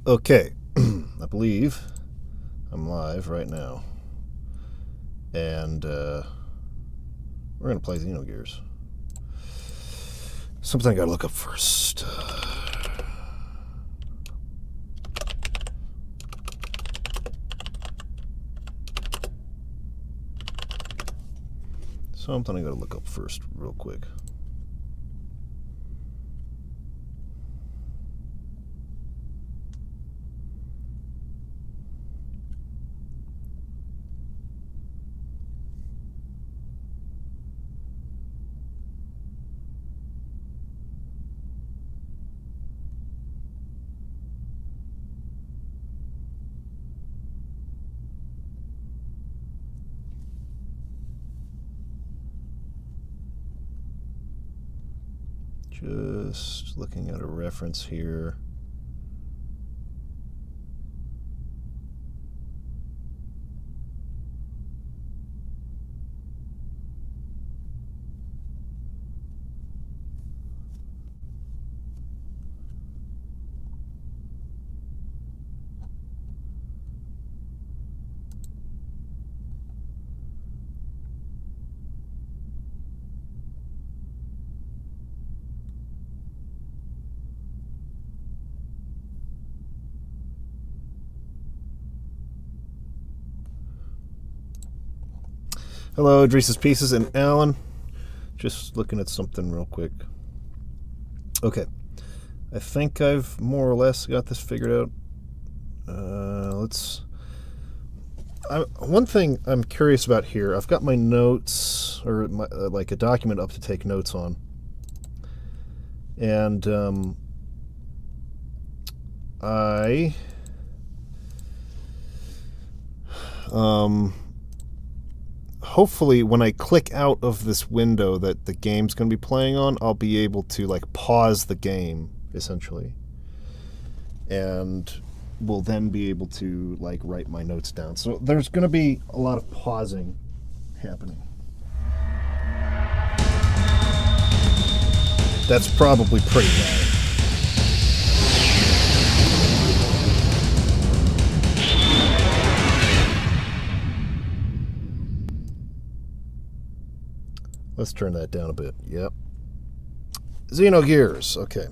Okay, I believe I'm live right now. And we're going to play Xenogears. Something I got to look up first. Something I got to look up first real quick. Just looking at a reference here. Hello, Dreese's Pieces and Alan. Just looking at something real quick. Okay. I think I've more or less got this figured out. One thing I'm curious about here, I've got my notes, or like a document up to take notes on. And hopefully when I click out of this window that the game's going to be playing on, I'll be able to like pause the game essentially, and will then be able to like write my notes down. So there's going to be a lot of pausing happening. That's probably pretty bad. Let's turn that down a bit. Yep. Xenogears. Okay.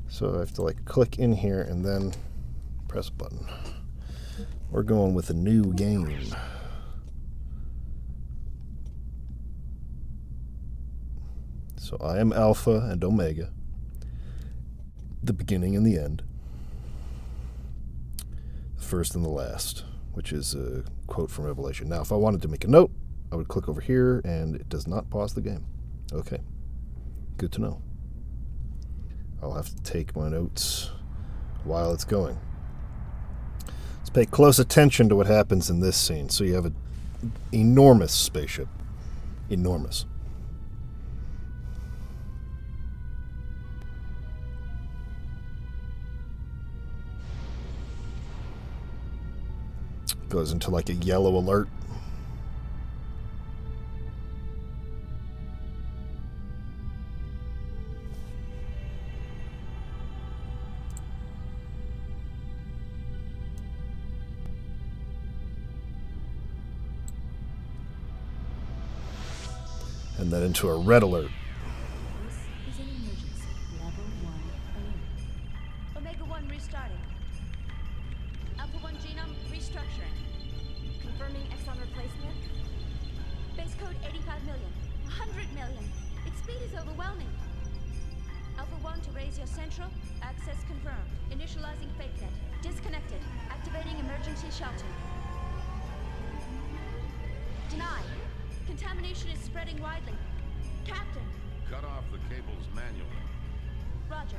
So I have to like click in here and then press a button. We're going with a new game. So I am Alpha and Omega. The beginning and the end. The first and the last, which is a quote from Revelation. Now, if I wanted to make a note, I would click over here, and it does not pause the game. Okay. Good to know. I'll have to take my notes while it's going. Let's pay close attention to what happens in this scene. So you have an enormous spaceship. Enormous. Goes into like a yellow alert. And then into a red alert. This is an emergency. Level 1 alert. Omega 1 restarting. Alpha 1 genome restructuring. Confirming exon replacement. Base code 85 million. 100 million. Its speed is overwhelming. Alpha 1 to raise your central. Access confirmed. Initializing fake net. Disconnected. Activating emergency shelter. Denied. Contamination is spreading widely. Captain! Cut off the cables manually. Roger.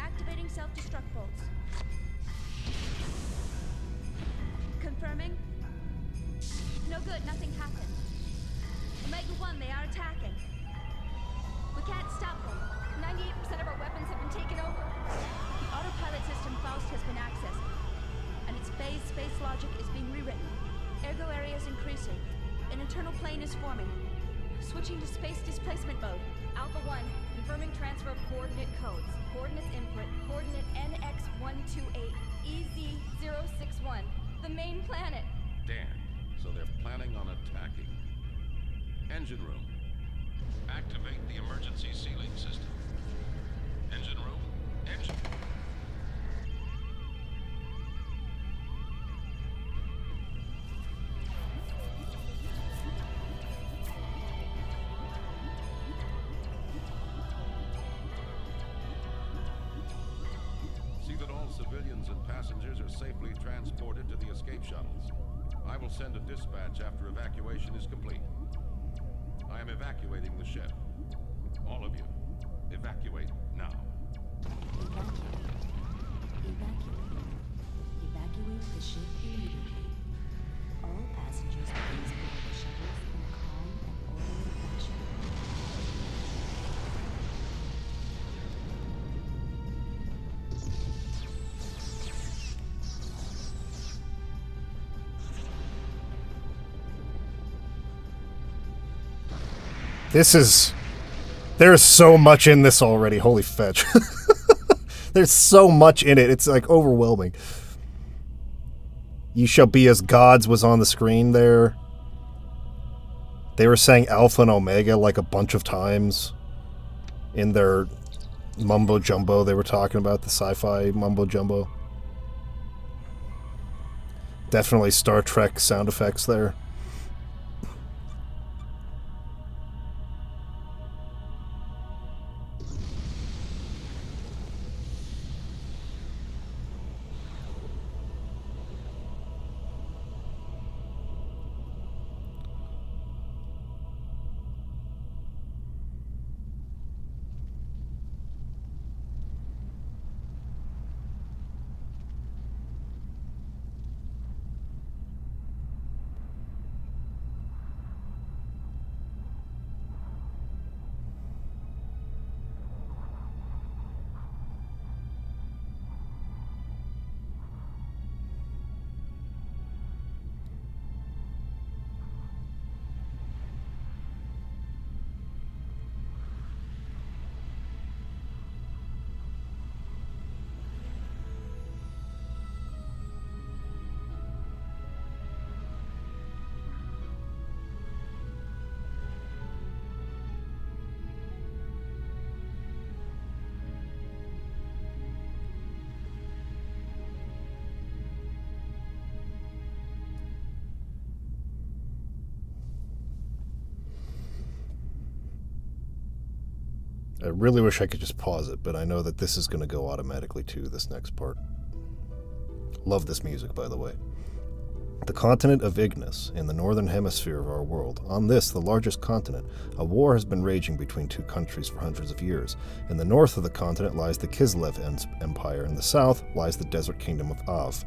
Activating self-destruct bolts. Confirming. No good, nothing happened. Omega 1, they are attacking. We can't stop them. 98% of our weapons have been taken over. The autopilot system Faust has been accessed, and its phase space logic is being rewritten. Ergo area is increasing. An internal plane is forming. Switching to space displacement mode. Alpha 1, confirming transfer of coordinate codes. Coordinates input, coordinate 128EZ061, the main planet. Damn. So they're planning on attacking. Engine room. Activate the emergency sealing system. Engine room. Engine. See that all civilians and passengers are safely transported to the escape shuttles. I will send a dispatch after evacuation is complete. I am evacuating the ship. All of you, evacuate now. Evacuate the ship immediately. All passengers please board the shuttles in a calm and orderly fashion. There's so much in this already. Holy fetch. There's so much in it. It's like overwhelming. You shall be as gods was on the screen there. They were saying Alpha and Omega like a bunch of times in their mumbo jumbo. They were talking about the sci-fi mumbo jumbo. Definitely Star Trek sound effects there. I really wish I could just pause it, but I know that this is going to go automatically to this next part. Love this music, by the way. The continent of Ignis, in the northern hemisphere of our world. On this, the largest continent, a war has been raging between two countries for hundreds of years. In the north of the continent lies the Kislev Empire. In the south lies the desert kingdom of Av.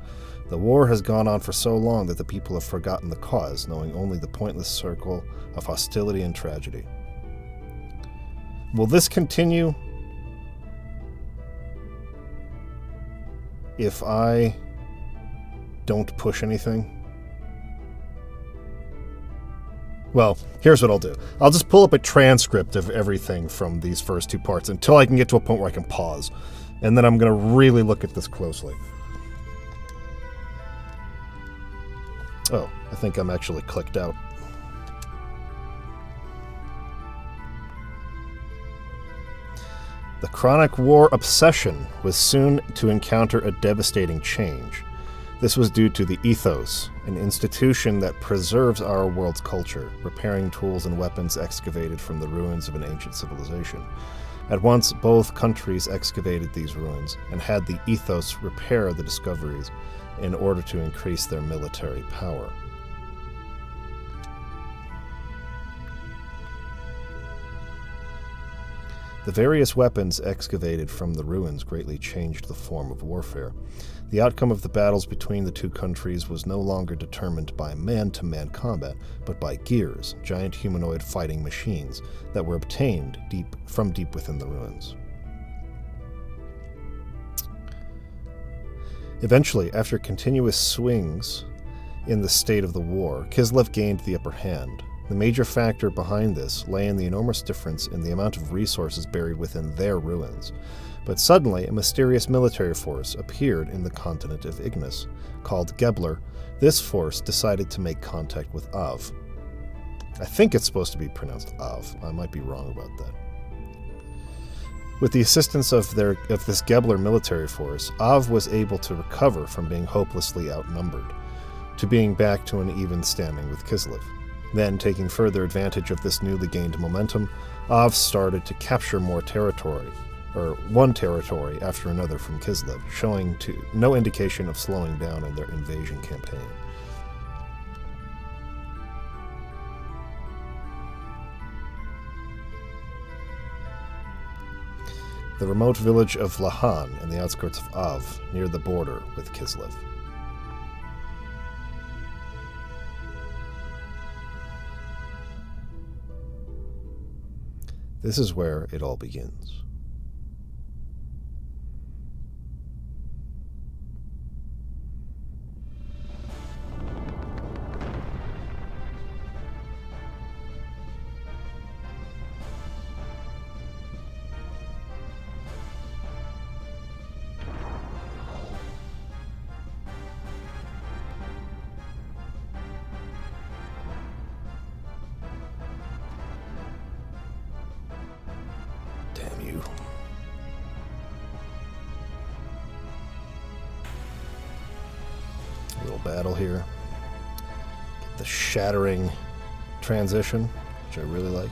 The war has gone on for so long that the people have forgotten the cause, knowing only the pointless circle of hostility and tragedy. Will this continue if I don't push anything? Well, here's what I'll do. I'll just pull up a transcript of everything from these first two parts until I can get to a point where I can pause. And then I'm going to really look at this closely. Oh, I think I'm actually clicked out. The chronic war obsession was soon to encounter a devastating change. This was due to the ethos, an institution that preserves our world's culture, repairing tools and weapons excavated from the ruins of an ancient civilization. At once, both countries excavated these ruins and had the ethos repair the discoveries in order to increase their military power. The various weapons excavated from the ruins greatly changed the form of warfare. The outcome of the battles between the two countries was no longer determined by man-to-man combat, but by gears, giant humanoid fighting machines, that were obtained from deep within the ruins. Eventually, after continuous swings in the state of the war, Kislev gained the upper hand. The major factor behind this lay in the enormous difference in the amount of resources buried within their ruins. But suddenly, a mysterious military force appeared in the continent of Ignis. Called Gebler, this force decided to make contact with Av. I think it's supposed to be pronounced Av. I might be wrong about that. With the assistance of this Gebler military force, Av was able to recover from being hopelessly outnumbered, to being back to an even standing with Kislev. Then, taking further advantage of this newly gained momentum, Av started to capture more territory, or one territory after another from Kislev, showing no indication of slowing down in their invasion campaign. The remote village of Lahan in the outskirts of Av, near the border with Kislev. This is where it all begins. Battle here. Get the shattering transition, which I really like.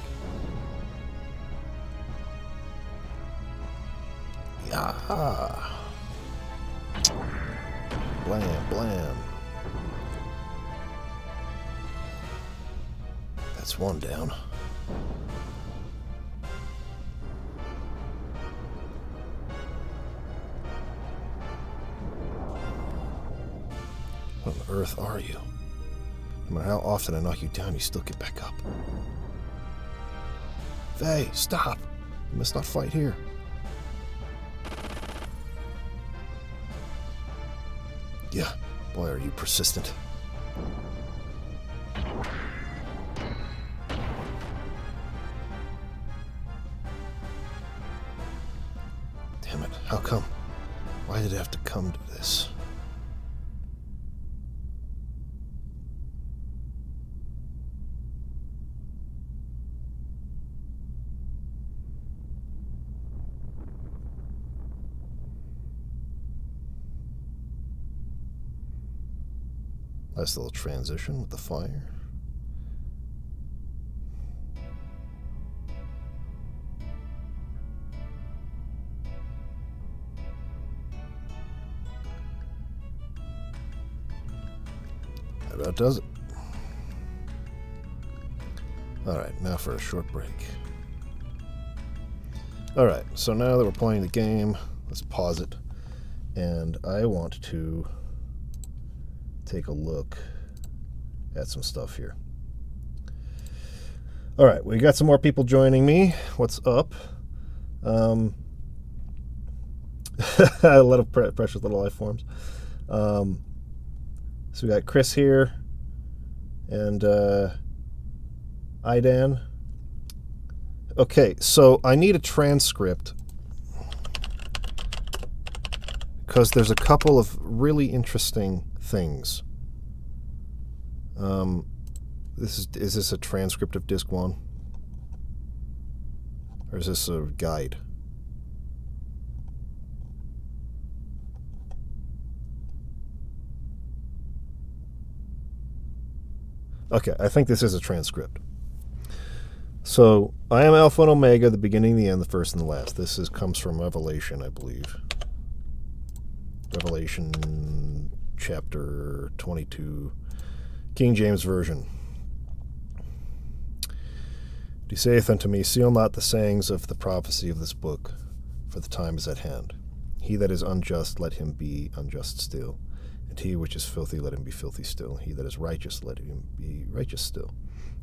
Yeah. Blam, blam. That's one down. What on earth are you? No matter how often I knock you down, you still get back up. Faye, stop! You must not fight here. Yeah, boy, are you persistent. Damn it, how come? Why did it have to come to this? Nice little transition with the fire. That about does it. Alright, now for a short break. Alright, so now that we're playing the game, let's pause it. And I want to take a look at some stuff here. All right, we got some more people joining me. What's up? A lot of precious little life forms. So we got Chris here and Idan. Okay, so I need a transcript because there's a couple of really interesting things. Is this a transcript of disc 1? Or is this a guide? Okay, I think this is a transcript. So, I am Alpha and Omega, the beginning, the end, the first and the last. This comes from Revelation, I believe. Revelation chapter 22, King James Version. He saith unto me, seal not the sayings of the prophecy of this book, for the time is at hand. He that is unjust, let him be unjust still. And he which is filthy, let him be filthy still. He that is righteous, let him be righteous still.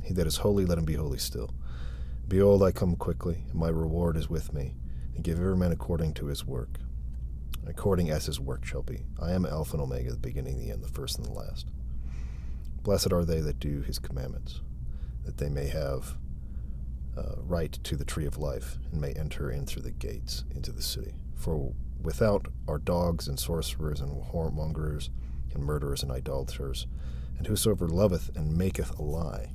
He that is holy, let him be holy still. Behold, I come quickly, and my reward is with me, and give every man according to his work, according as his work shall be. I am Alpha and Omega, the beginning, the end, the first and the last. Blessed are they that do his commandments, that they may have right to the tree of life, and may enter in through the gates into the city. For without are dogs and sorcerers and whoremongers and murderers and idolaters, and whosoever loveth and maketh a lie.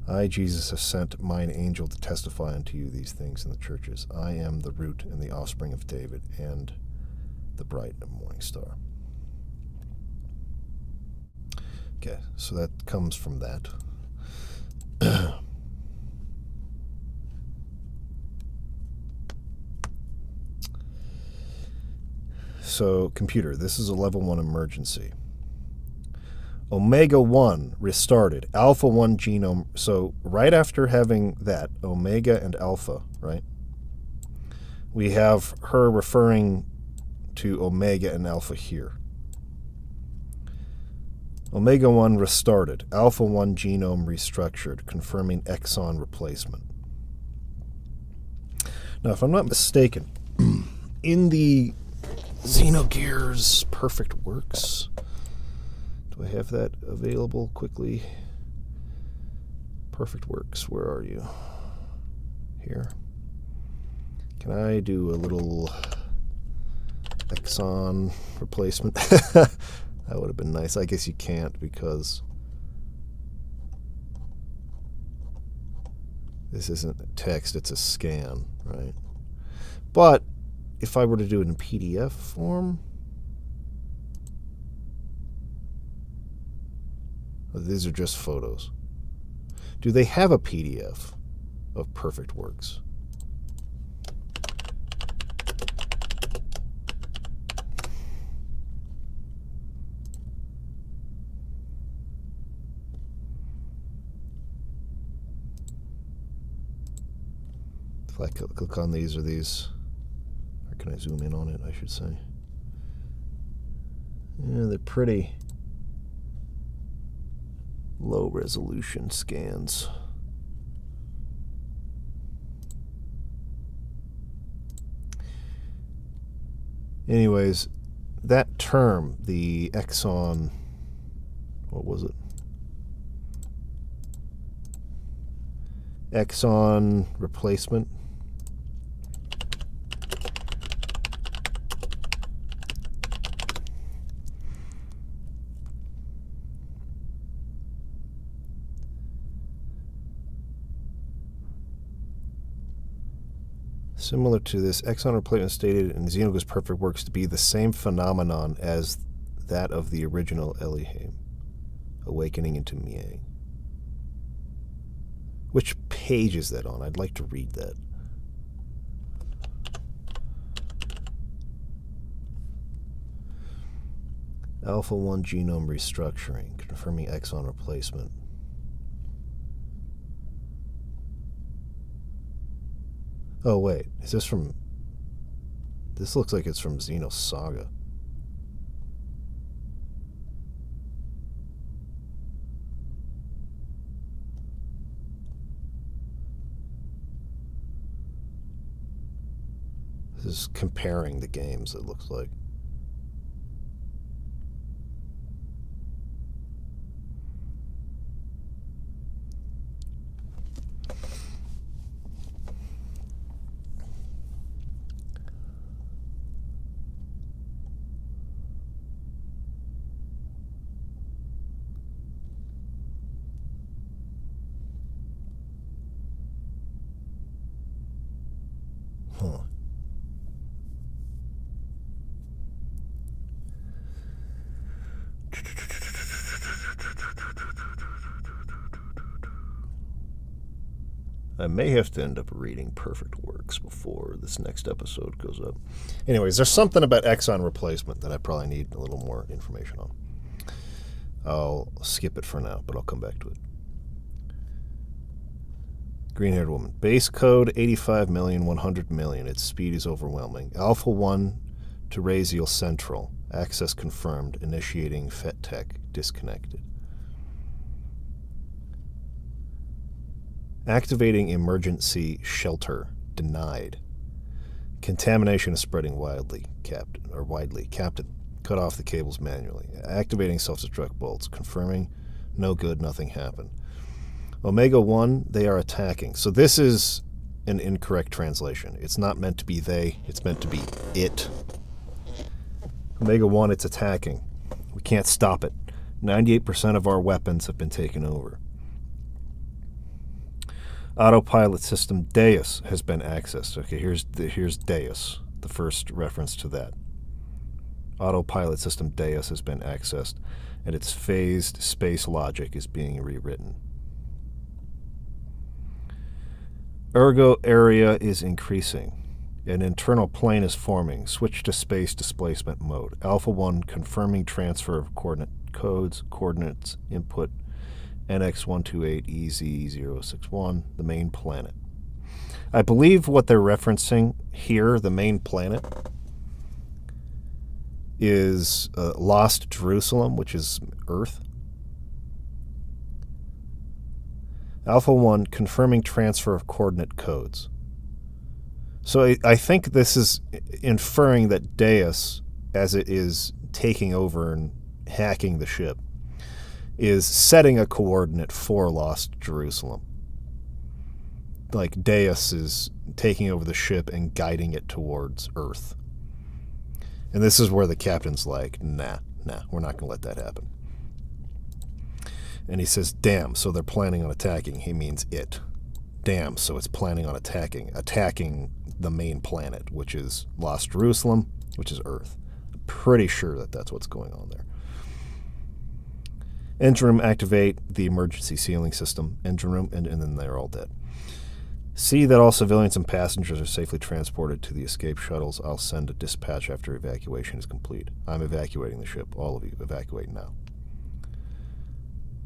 I, Jesus, have sent mine angel to testify unto you these things in the churches. I am the root and the offspring of David, and the bright and morning star. Okay, so that comes from that. So, computer, this is a level 1 emergency. Omega 1 restarted. Alpha 1 genome. So, right after having that, Omega and Alpha, right? We have her referring to Omega and Alpha here. Omega 1 restarted. Alpha 1 genome restructured, confirming exon replacement. Now, if I'm not mistaken, in the Xenogears Perfect Works, do I have that available quickly? Perfect Works, where are you? Here. Can I do a little exon replacement? That would have been nice. I guess you can't because this isn't text, it's a scan, right? But if I were to do it in PDF form, these are just photos. Do they have a PDF of Perfect Works? If I click on these or these, or can I zoom in on it, I should say. Yeah, they're pretty low resolution scans. Anyways, that term, the exon, what was it? Exon replacement. Similar to this, exon replacement stated in Xenogears Perfect Works to be the same phenomenon as that of the original Elohim, awakening into Miang. Which page is that on? I'd like to read that. Alpha 1 genome restructuring, confirming exon replacement. Oh, wait. Is this from... This looks like it's from Xenosaga. This is comparing the games, it looks like. Huh. I may have to end up reading Perfect Works before this next episode goes up. Anyways, there's something about exon replacement that I probably need a little more information on. I'll skip it for now, but I'll come back to it. Green-haired woman. Base code 85,100,000. Its speed is overwhelming. Alpha 1 to Raziel Central. Access confirmed. Initiating FET-Tech. Disconnected. Activating emergency shelter. Denied. Contamination is spreading widely. Captain, cut off the cables manually. Activating self-destruct bolts. Confirming. No good. Nothing happened. Omega 1, they are attacking. So this is an incorrect translation. It's not meant to be they, it's meant to be it. Omega 1, it's attacking. We can't stop it. 98% of our weapons have been taken over. Autopilot system Deus has been accessed. Okay, here's Deus, the first reference to that. Autopilot system Deus has been accessed, and its phased space logic is being rewritten. Ergo area is increasing. An internal plane is forming. Switch to space displacement mode. Alpha 1 confirming transfer of coordinate codes, coordinates input NX128EZ061, the main planet. I believe what they're referencing here, the main planet, is Lost Jerusalem, which is Earth. Alpha 1 confirming transfer of coordinate codes. So I think this is inferring that Deus, as it is taking over and hacking the ship, is setting a coordinate for Lost Jerusalem. Like Deus is taking over the ship and guiding it towards Earth. And this is where the captain's like, nah, we're not going to let that happen. And he says, damn, so they're planning on attacking. He means it. Damn, so it's planning on attacking the main planet, which is Lost Jerusalem, which is Earth. I'm pretty sure that that's what's going on there. Engine room, activate the emergency sealing system. Engine room, and then they're all dead. See that all civilians and passengers are safely transported to the escape shuttles. I'll send a dispatch after evacuation is complete. I'm evacuating the ship. All of you, evacuate now.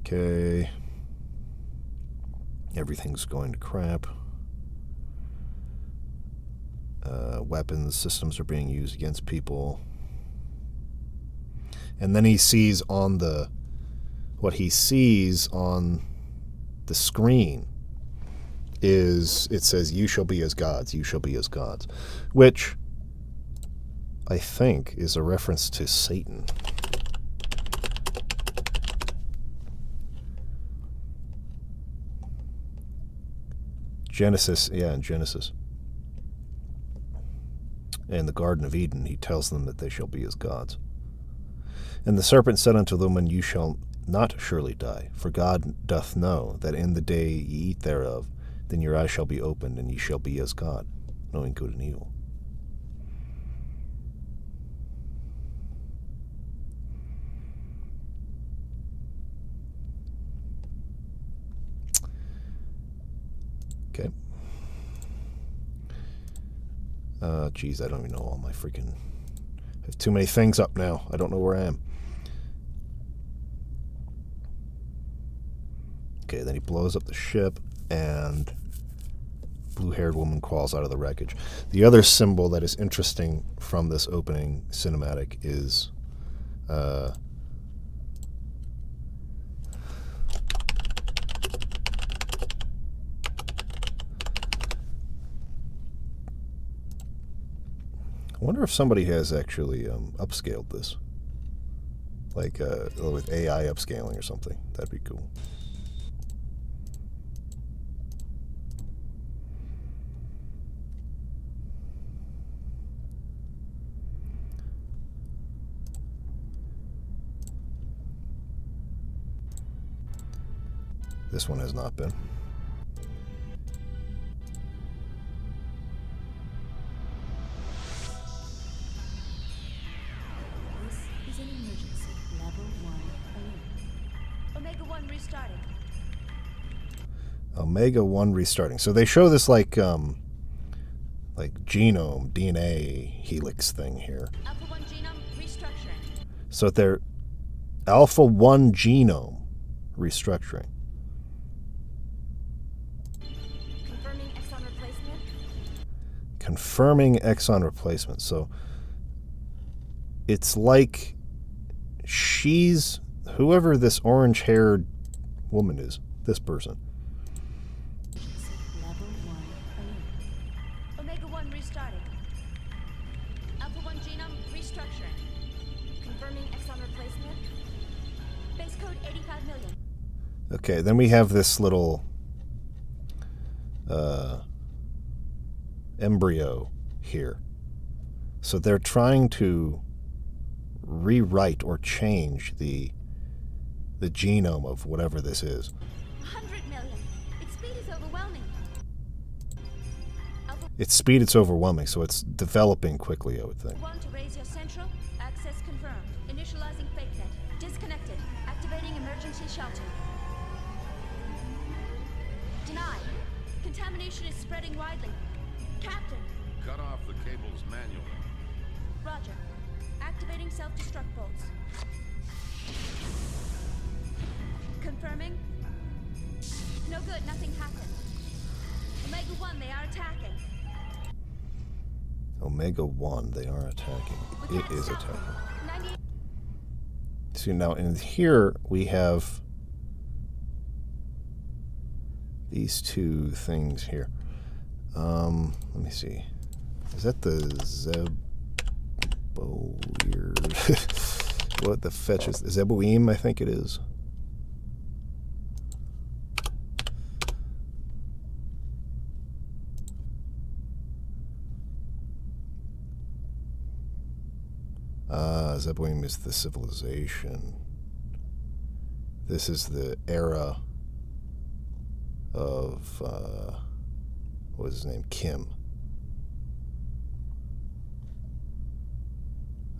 Okay. Everything's going to crap. Weapons systems are being used against people. And then he sees on what he sees on the screen is, it says, you shall be as gods, you shall be as gods, which I think is a reference to Satan. Genesis, yeah, in Genesis. In the Garden of Eden, he tells them that they shall be as gods. And the serpent said unto the woman, you shall not surely die, for God doth know that in the day ye eat thereof, then your eyes shall be opened, and ye shall be as God, knowing good and evil. Okay. Geez, I don't even know all my freaking... I have too many things up now. I don't know where I am. Okay, then he blows up the ship, and blue-haired woman crawls out of the wreckage. The other symbol that is interesting from this opening cinematic is... I wonder if somebody has actually upscaled this. Like with AI upscaling or something. That'd be cool. This one has not been. This is an emergency. Level 1 alert. Omega 1 restarting. Omega 1 restarting. So they show this like genome, DNA helix thing here. Alpha 1 genome restructuring. So they're Alpha 1 genome restructuring. Confirming exon replacement. Confirming exon replacement. So it's like she's whoever this orange-haired woman is, this person. Level 1 alert. Omega 1 restarting. Alpha 1 genome restructuring. Confirming exon replacement. Base code 85 million. Okay, then we have this little embryo here. So they're trying to rewrite or change the genome of whatever this is. 100 million. Its speed is overwhelming. Its speed, it's overwhelming, so it's developing quickly, I would think. Want to raise your central? Access confirmed. Initializing fake net. Disconnected. Activating emergency shelter. Denied. Contamination is spreading widely. Captain. Cut off the cables manually. Roger. Activating self-destruct bolts. Confirming. No good, nothing happened. Omega-1, they are attacking. Omega-1, they are attacking. We It can't is stop them. attacking. 98. See, now in here we have these two things here. Let me see. Is that the Zeboweird? What the fetch is? Zeboweem, I think it is. Zeboweem is the civilization. This is the era of, what was his name? Kim.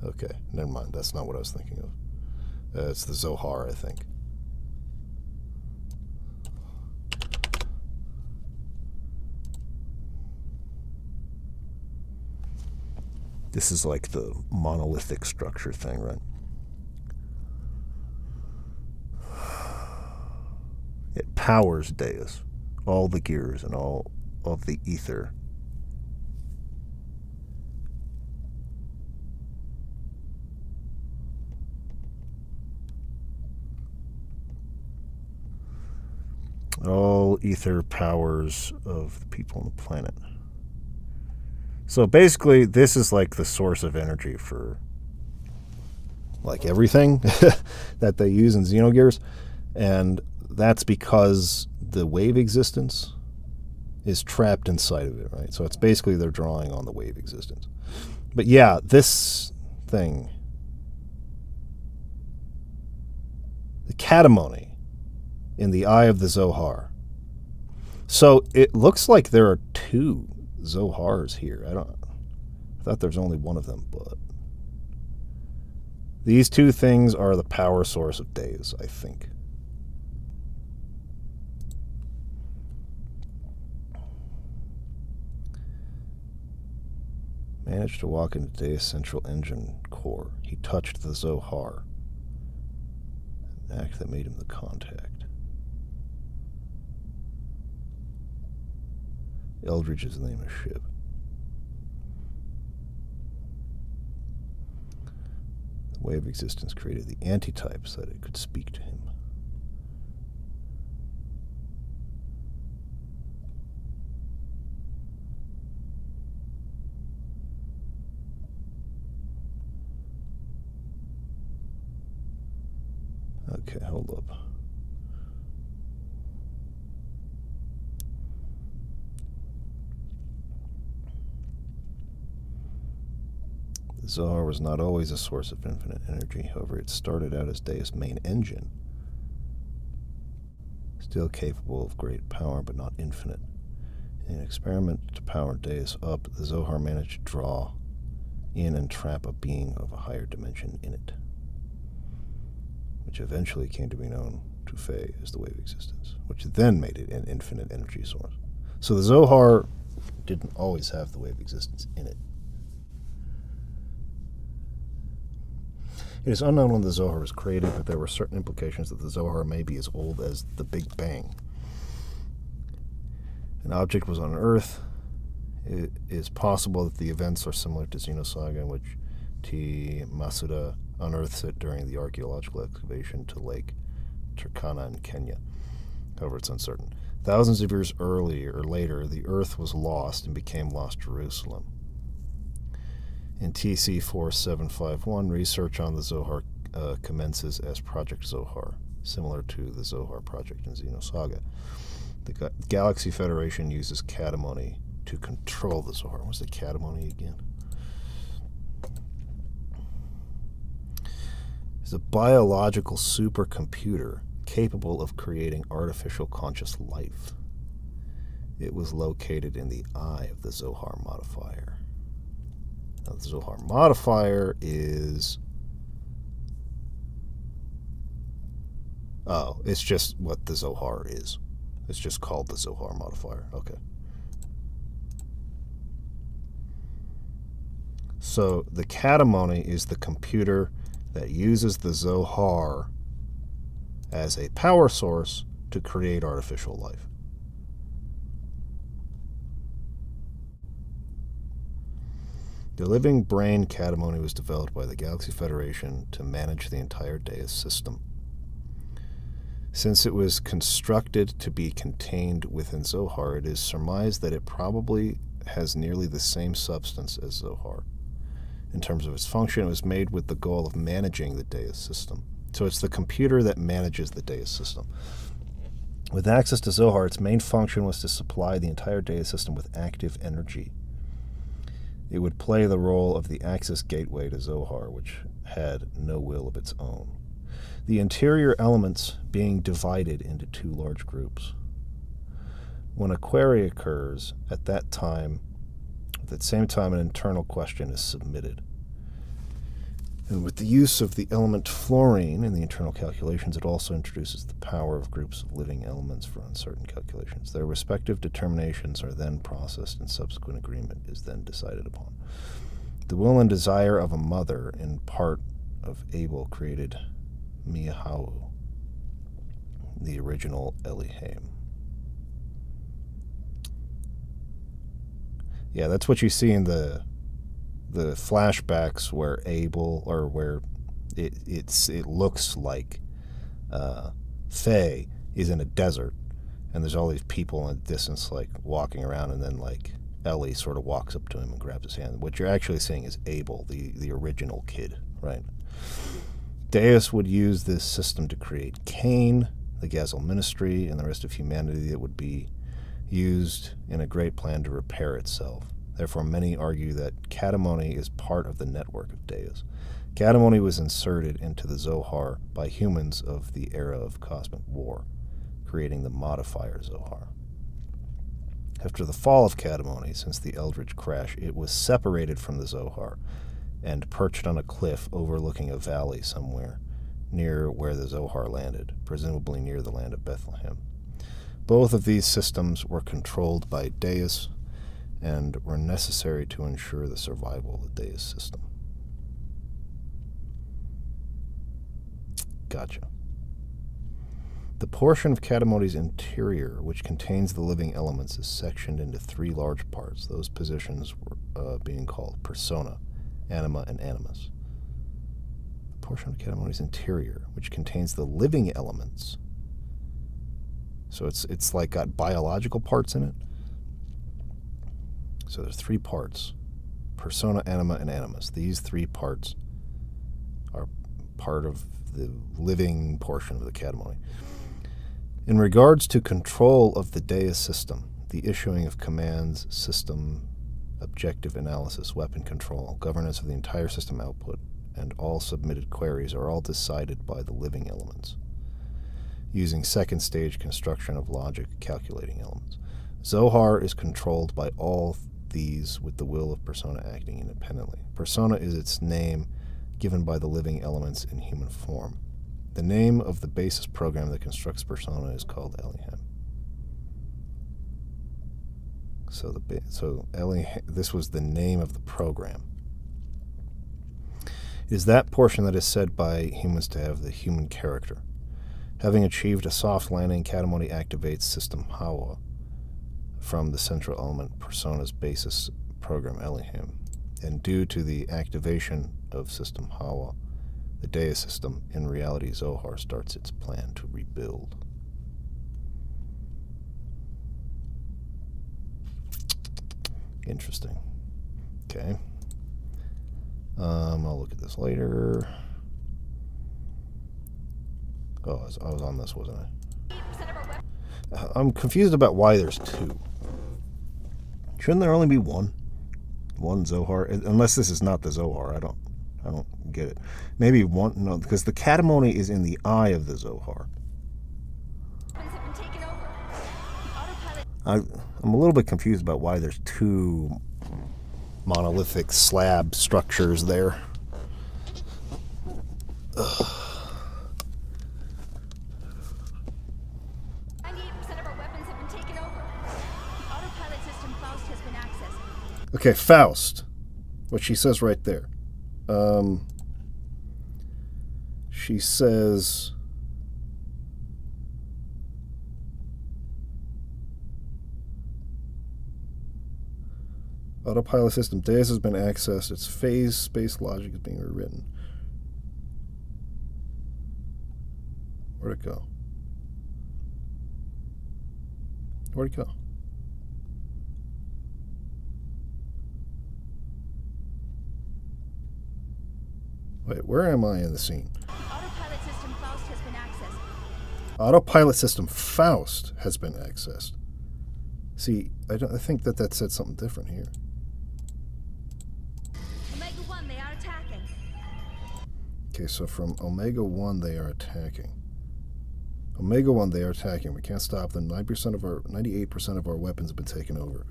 Okay, never mind. That's not what I was thinking of. It's the Zohar, I think. This is like the monolithic structure thing, right? It powers Deus, all the gears and all of the ether. All ether powers of the people on the planet. So basically, this is like the source of energy for like everything that they use in Xenogears. And that's because the wave existence is trapped inside of it, right? So it's basically they're drawing on the wave existence. But yeah, this thing, the catamony in the eye of the Zohar. So it looks like there are two Zohars here. I thought there's only one of them, but these two things are the power source of Deus, I think. Managed to walk into Deus' central engine core. He touched the Zohar, an act that made him the contact. Eldridge is the name of the ship. The wave existence created the antitype so that it could speak to him. Okay, hold up. The Zohar was not always a source of infinite energy. However, it started out as Deus' main engine, still capable of great power, but not infinite. In an experiment to power Deus up, the Zohar managed to draw in and trap a being of a higher dimension in it, which eventually came to be known to Faye as the wave existence, which then made it an infinite energy source. So the Zohar didn't always have the wave existence in it. It is unknown when the Zohar was created, but there were certain implications that the Zohar may be as old as the Big Bang. An object was on Earth. It is possible that the events are similar to Xenosaga, in which T. Masuda unearths it during the archaeological excavation to Lake Turkana in Kenya. However, it's uncertain. Thousands of years earlier or later, the Earth was lost and became Lost Jerusalem. In TC 4751, research on the Zohar commences as Project Zohar. similar to the Zohar project in Xenosaga. The Galaxy Federation uses Catamony to control the Zohar. What's the Catamony again? It's a biological supercomputer capable of creating artificial conscious life. It was located in the eye of the Zohar modifier. Now, the Zohar modifier is... Oh, it's just what the Zohar is. It's just called the Zohar modifier. Okay. So the Catamony is the computer that uses the Zohar as a power source to create artificial life. The living brain Catamony was developed by the Galaxy Federation to manage the entire Deus system. Since it was constructed to be contained within Zohar, it is surmised that it probably has nearly the same substance as Zohar. In terms of its function, it was made with the goal of managing the Deus system. So it's the computer that manages the Deus system. With access to Zohar, its main function was to supply the entire Deus system with active energy. It would play the role of the access gateway to Zohar, which had no will of its own. The interior elements being divided into two large groups. When a query occurs, at that same time an internal question is submitted. And with the use of the element fluorine in the internal calculations, it also introduces the power of groups of living elements for uncertain calculations. Their respective determinations are then processed, and subsequent agreement is then decided upon. The will and desire of a mother, in part of Abel, created Miahu, the original Elohim. Yeah, that's what you see in the flashbacks where Abel, or where it looks like Faye is in a desert, and there's all these people in the distance like walking around, and then like Ellie sort of walks up to him and grabs his hand. What you're actually seeing is Abel, the original kid, right? Deus would use this system to create Cain, the Gazel Ministry, and the rest of humanity that would be used in a great plan to repair itself. Therefore, many argue that Catamony is part of the network of Deus. Catamony was inserted into the Zohar by humans of the era of cosmic war, creating the modifier Zohar. After the fall of Catamony, since the Eldritch crash, it was separated from the Zohar and perched on a cliff overlooking a valley somewhere near where the Zohar landed, presumably near the land of Bethlehem. Both of these systems were controlled by Deus and were necessary to ensure the survival of the Deus system. Gotcha. The portion of Catamony's interior, which contains the living elements, is sectioned into three large parts. Those positions were being called persona, anima, and animus. The portion of Catamony's interior, which contains the living elements. So it's like got biological parts in it. So there's three parts: persona, anima, and animus. These three parts are part of the living portion of the Catamony. In regards to control of the Deus system, the issuing of commands, system, objective analysis, weapon control, governance of the entire system output, and all submitted queries are all decided by the living elements, using second stage construction of logic calculating elements. Zohar is controlled by all these with the will of persona acting independently. Persona is its name given by the living elements in human form. The name of the basis program that constructs persona is called Elohim. So Elohim, this was the name of the program. It is that portion that is said by humans to have the human character. Having achieved a soft landing, Catamony activates System Hawa from the central element Persona's basis program Elohim. And due to the activation of System Hawa, the Deus system, in reality Zohar, starts its plan to rebuild. Interesting. Okay. I'll look at this later. Oh, I was on this, wasn't I? 80% of our weapons. I'm confused about why there's two. Shouldn't there only be one? One Zohar? Unless this is not the Zohar. I don't get it. Maybe one, no, because the Katamoni is in the eye of the Zohar. Weapons have been taken over. The autopilot. I'm a little bit confused about why there's two monolithic slab structures there. 98% of our weapons have been taken over. The autopilot system Faust has been accessed. Okay, Faust. What she says right there. She says... Autopilot system Deus has been accessed. Its phase space logic is being rewritten. Where'd it go? Where'd it go? Wait, where am I in the scene? The autopilot system Faust has been accessed. Autopilot system Faust has been accessed. See, I think that said something different here. Omega 1, they are attacking. Okay, so from Omega 1 they are attacking. Omega 1 they are attacking. We can't stop them. 98% of our weapons have been taken over.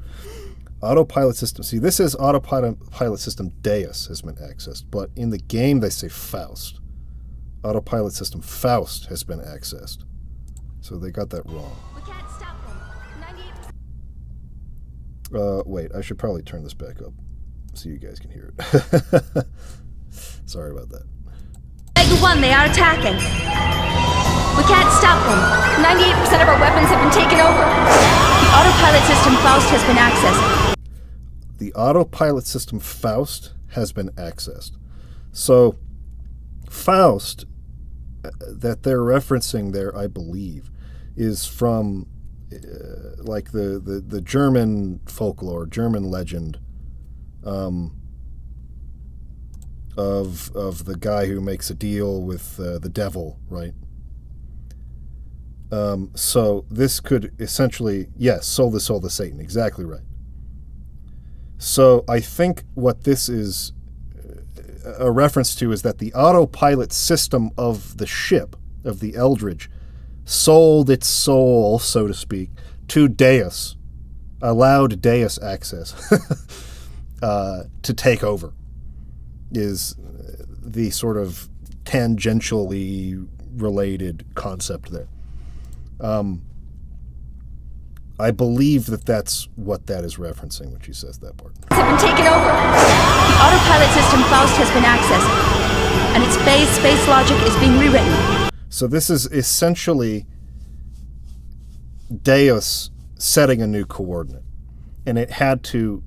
Autopilot system. See, this is autopilot system Deus has been accessed, but in the game they say Faust. Autopilot system Faust has been accessed. So they got that wrong. We can't stop them. 98%. Wait, I should probably turn this back up so you guys can hear it. Sorry about that. Omega 1, they are attacking. We can't stop them. 98% of our weapons have been taken over. The autopilot system Faust has been accessed. The autopilot system Faust has been accessed. So, Faust, that they're referencing there, I believe, is from like the German folklore, German legend of the guy who makes a deal with the devil, right? So this could essentially, yes, soul to Satan, exactly right. So I think what this is a reference to is that the autopilot system of the ship, of the Eldridge, sold its soul, so to speak, to Deus, allowed Deus access to take over, is the sort of tangentially related concept there. I believe that's what that is referencing when she says that part. Have been taken over. The autopilot system Faust has been accessed, and its phase space logic is being rewritten. So this is essentially Deus setting a new coordinate, and it had to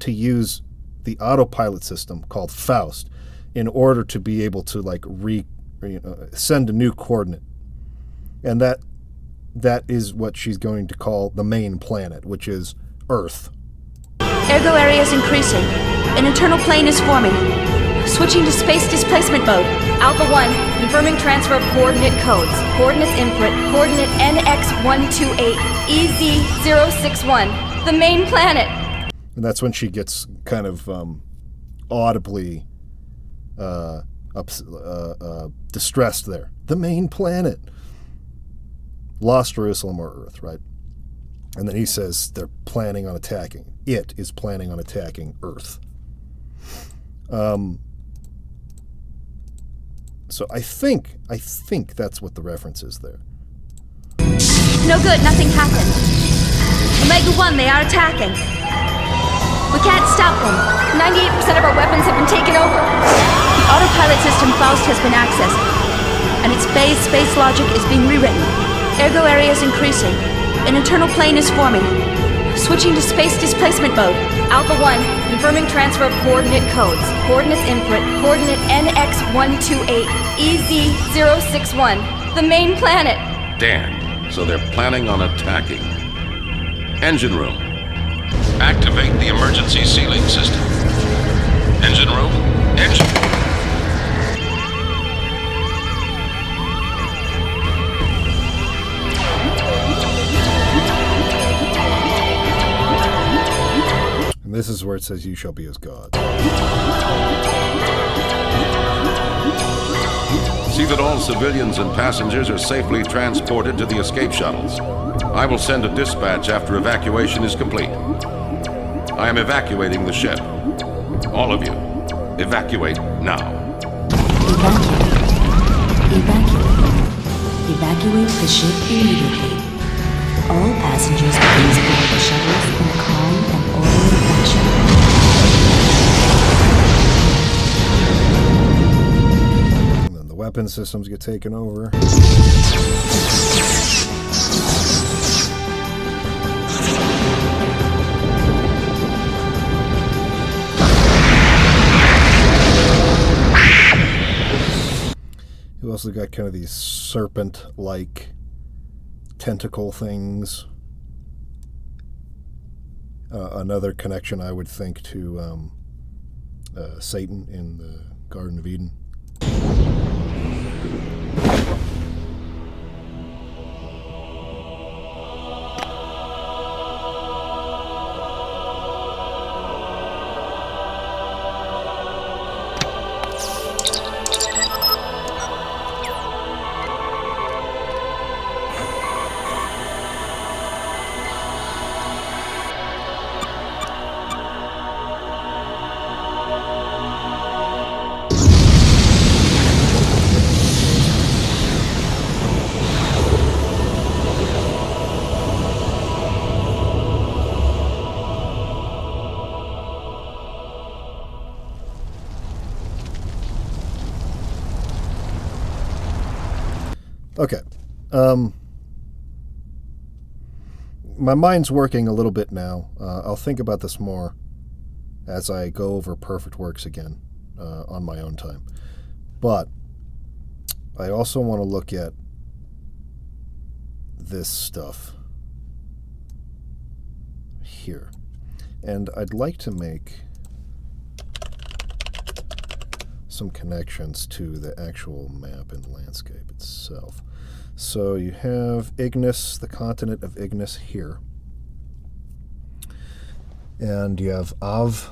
use the autopilot system called Faust in order to be able to send a new coordinate, and that is what she's going to call the main planet, which is Earth. Ergo area is increasing. An internal plane is forming. Switching to space displacement mode. Alpha 1, confirming transfer of coordinate codes. Coordinates input, coordinate NX128, EZ061, the main planet. And that's when she gets kind of audibly distressed there. The main planet. Lost Jerusalem or Earth, right? And then he says they're planning on attacking. It is planning on attacking Earth. So I think that's what the reference is there. No good, nothing happened. Omega 1, they are attacking. We can't stop them. 98% of our weapons have been taken over. The autopilot system Faust has been accessed, and its phase space logic is being rewritten. Ergo area is increasing. An internal plane is forming. Switching to space displacement mode. Alpha 1, confirming transfer of coordinate codes. Coordinates input, coordinate NX128, EZ061, the main planet. Damn. So they're planning on attacking. Engine room. Activate the emergency sealing system. Engine room. Engine. this is where it says, "You shall be as God." See that all civilians and passengers are safely transported to the escape shuttles. I will send a dispatch after evacuation is complete. I am evacuating the ship. All of you, evacuate now. Evacuate the ship immediately. All passengers please board the shuttles in a calm and orderly fashion. And then the weapon systems get taken over. You also got kind of these serpent-like tentacle things. Another connection, I would think, to Satan in the Garden of Eden. Okay. My mind's working a little bit now. I'll think about this more as I go over Perfect Works again on my own time. But I also want to look at this stuff here. And I'd like to make some connections to the actual map and landscape itself. So you have Ignis, the continent of Ignis here. And you have Av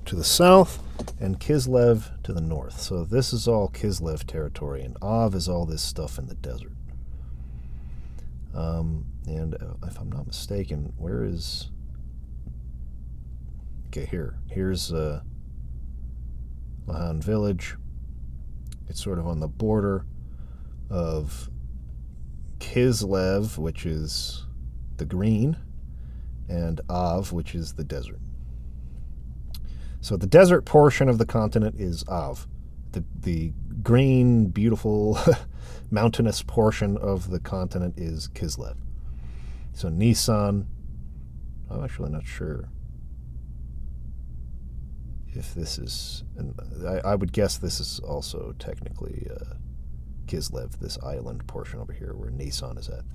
to the south and Kislev to the north. So this is all Kislev territory, and Av is all this stuff in the desert. And if I'm not mistaken, where is... Okay, here's Lahan Village. It's sort of on the border of Kislev, which is the green, and Av, which is the desert. So the desert portion of the continent is Av. The green, beautiful, mountainous portion of the continent is Kislev. So Nisan, I'm actually not sure if this is, and I would guess this is also technically Kislev, this island portion over here where Nisan is at.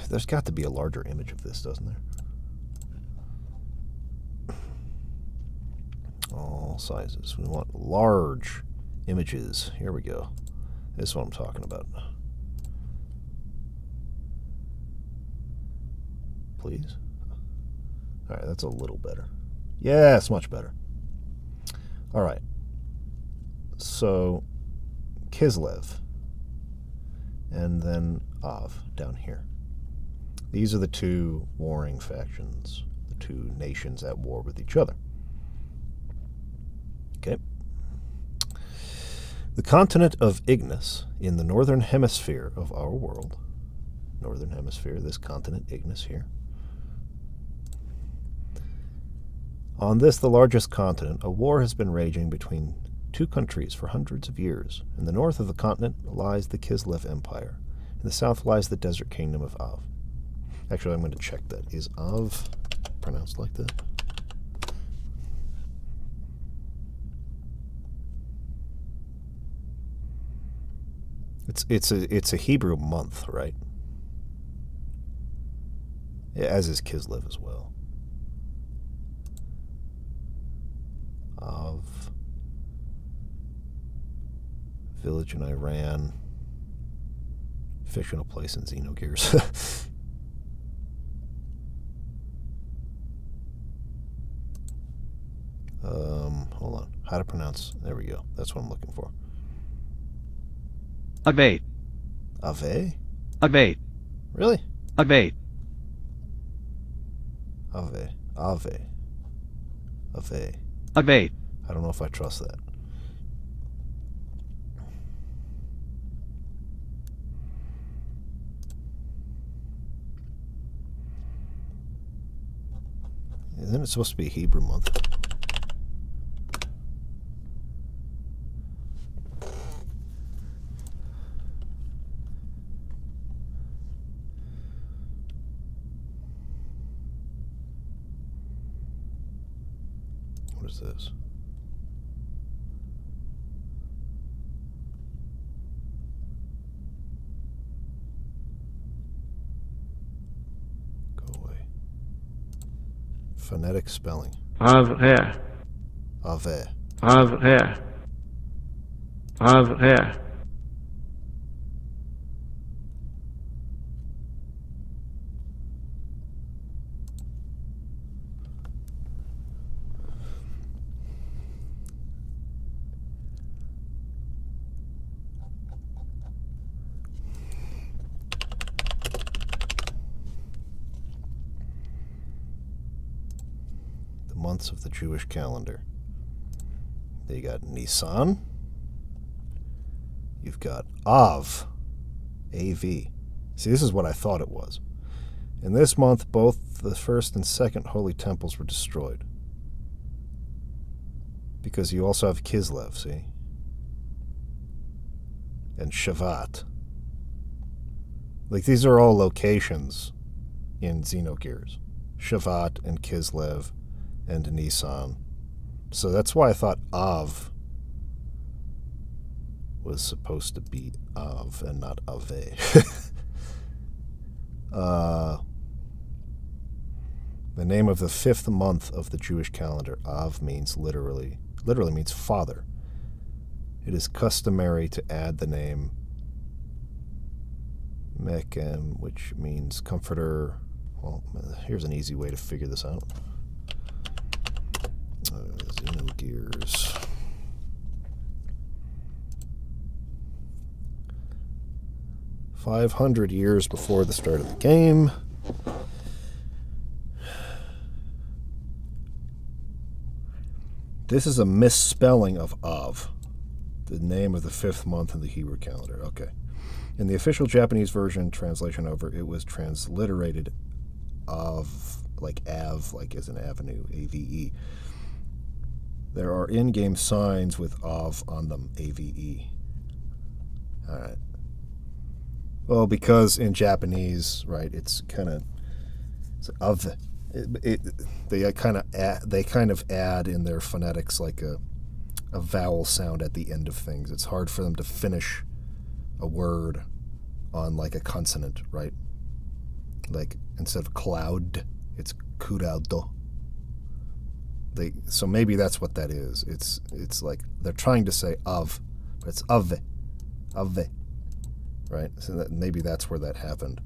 There's got to be a larger image of this, doesn't there? All sizes. We want large images. Here we go. This is what I'm talking about. Please. All right, that's a little better. Yes, much better. All right. So, Kislev. And then Av down here. These are the two warring factions, the two nations at war with each other. Okay. The continent of Ignis in the northern hemisphere of our world. Northern hemisphere, this continent, Ignis here. On this, the largest continent, a war has been raging between two countries for hundreds of years. In the north of the continent lies the Kislev Empire. In the south lies the desert kingdom of Av. Actually, I'm going to check that. Is Av pronounced like that? It's a Hebrew month, right? Yeah, as is Kislev as well. Av, village in Iran, fictional place in Xenogears. how to pronounce. There we go. That's what I'm looking for. Ave. Ave? Ave. Really? Ave. Ave. Ave. Ave. Ave. I don't know if I trust that. Isn't it supposed to be a Hebrew month? What is this? Go away. Phonetic spelling. Avre. Ave. Avre. Avre. Months of the Jewish calendar. They got Nisan. You've got Av. A-V. See, this is what I thought it was. In this month, both the first and second holy temples were destroyed. Because you also have Kislev, see? And Shavat. Like, these are all locations in Xenogears. Shavat and Kislev and Nisan. So that's why I thought Av was supposed to be Av and not Ave. The name of the 5th month of the Jewish calendar, Av, means literally means father. It is customary to add the name Mechem, which means comforter. Well, here's an easy way to figure this out. Xenogears. "500 years before the start of the game. This is a misspelling of Av, the name of the 5th month in the Hebrew calendar. Okay. In the official Japanese version, translation over, it was transliterated Av, like Av, like as an avenue, A-V-E. There are in-game signs with Av on them, A-V-E. All right. Well, because in Japanese, right, it's kind of Av. They kind of add in their phonetics like a vowel sound at the end of things. It's hard for them to finish a word on like a consonant, right? Like instead of cloud, it's kurado. So maybe that's what that is. It's like they're trying to say of, but it's ave, right? So that maybe that's where that happened.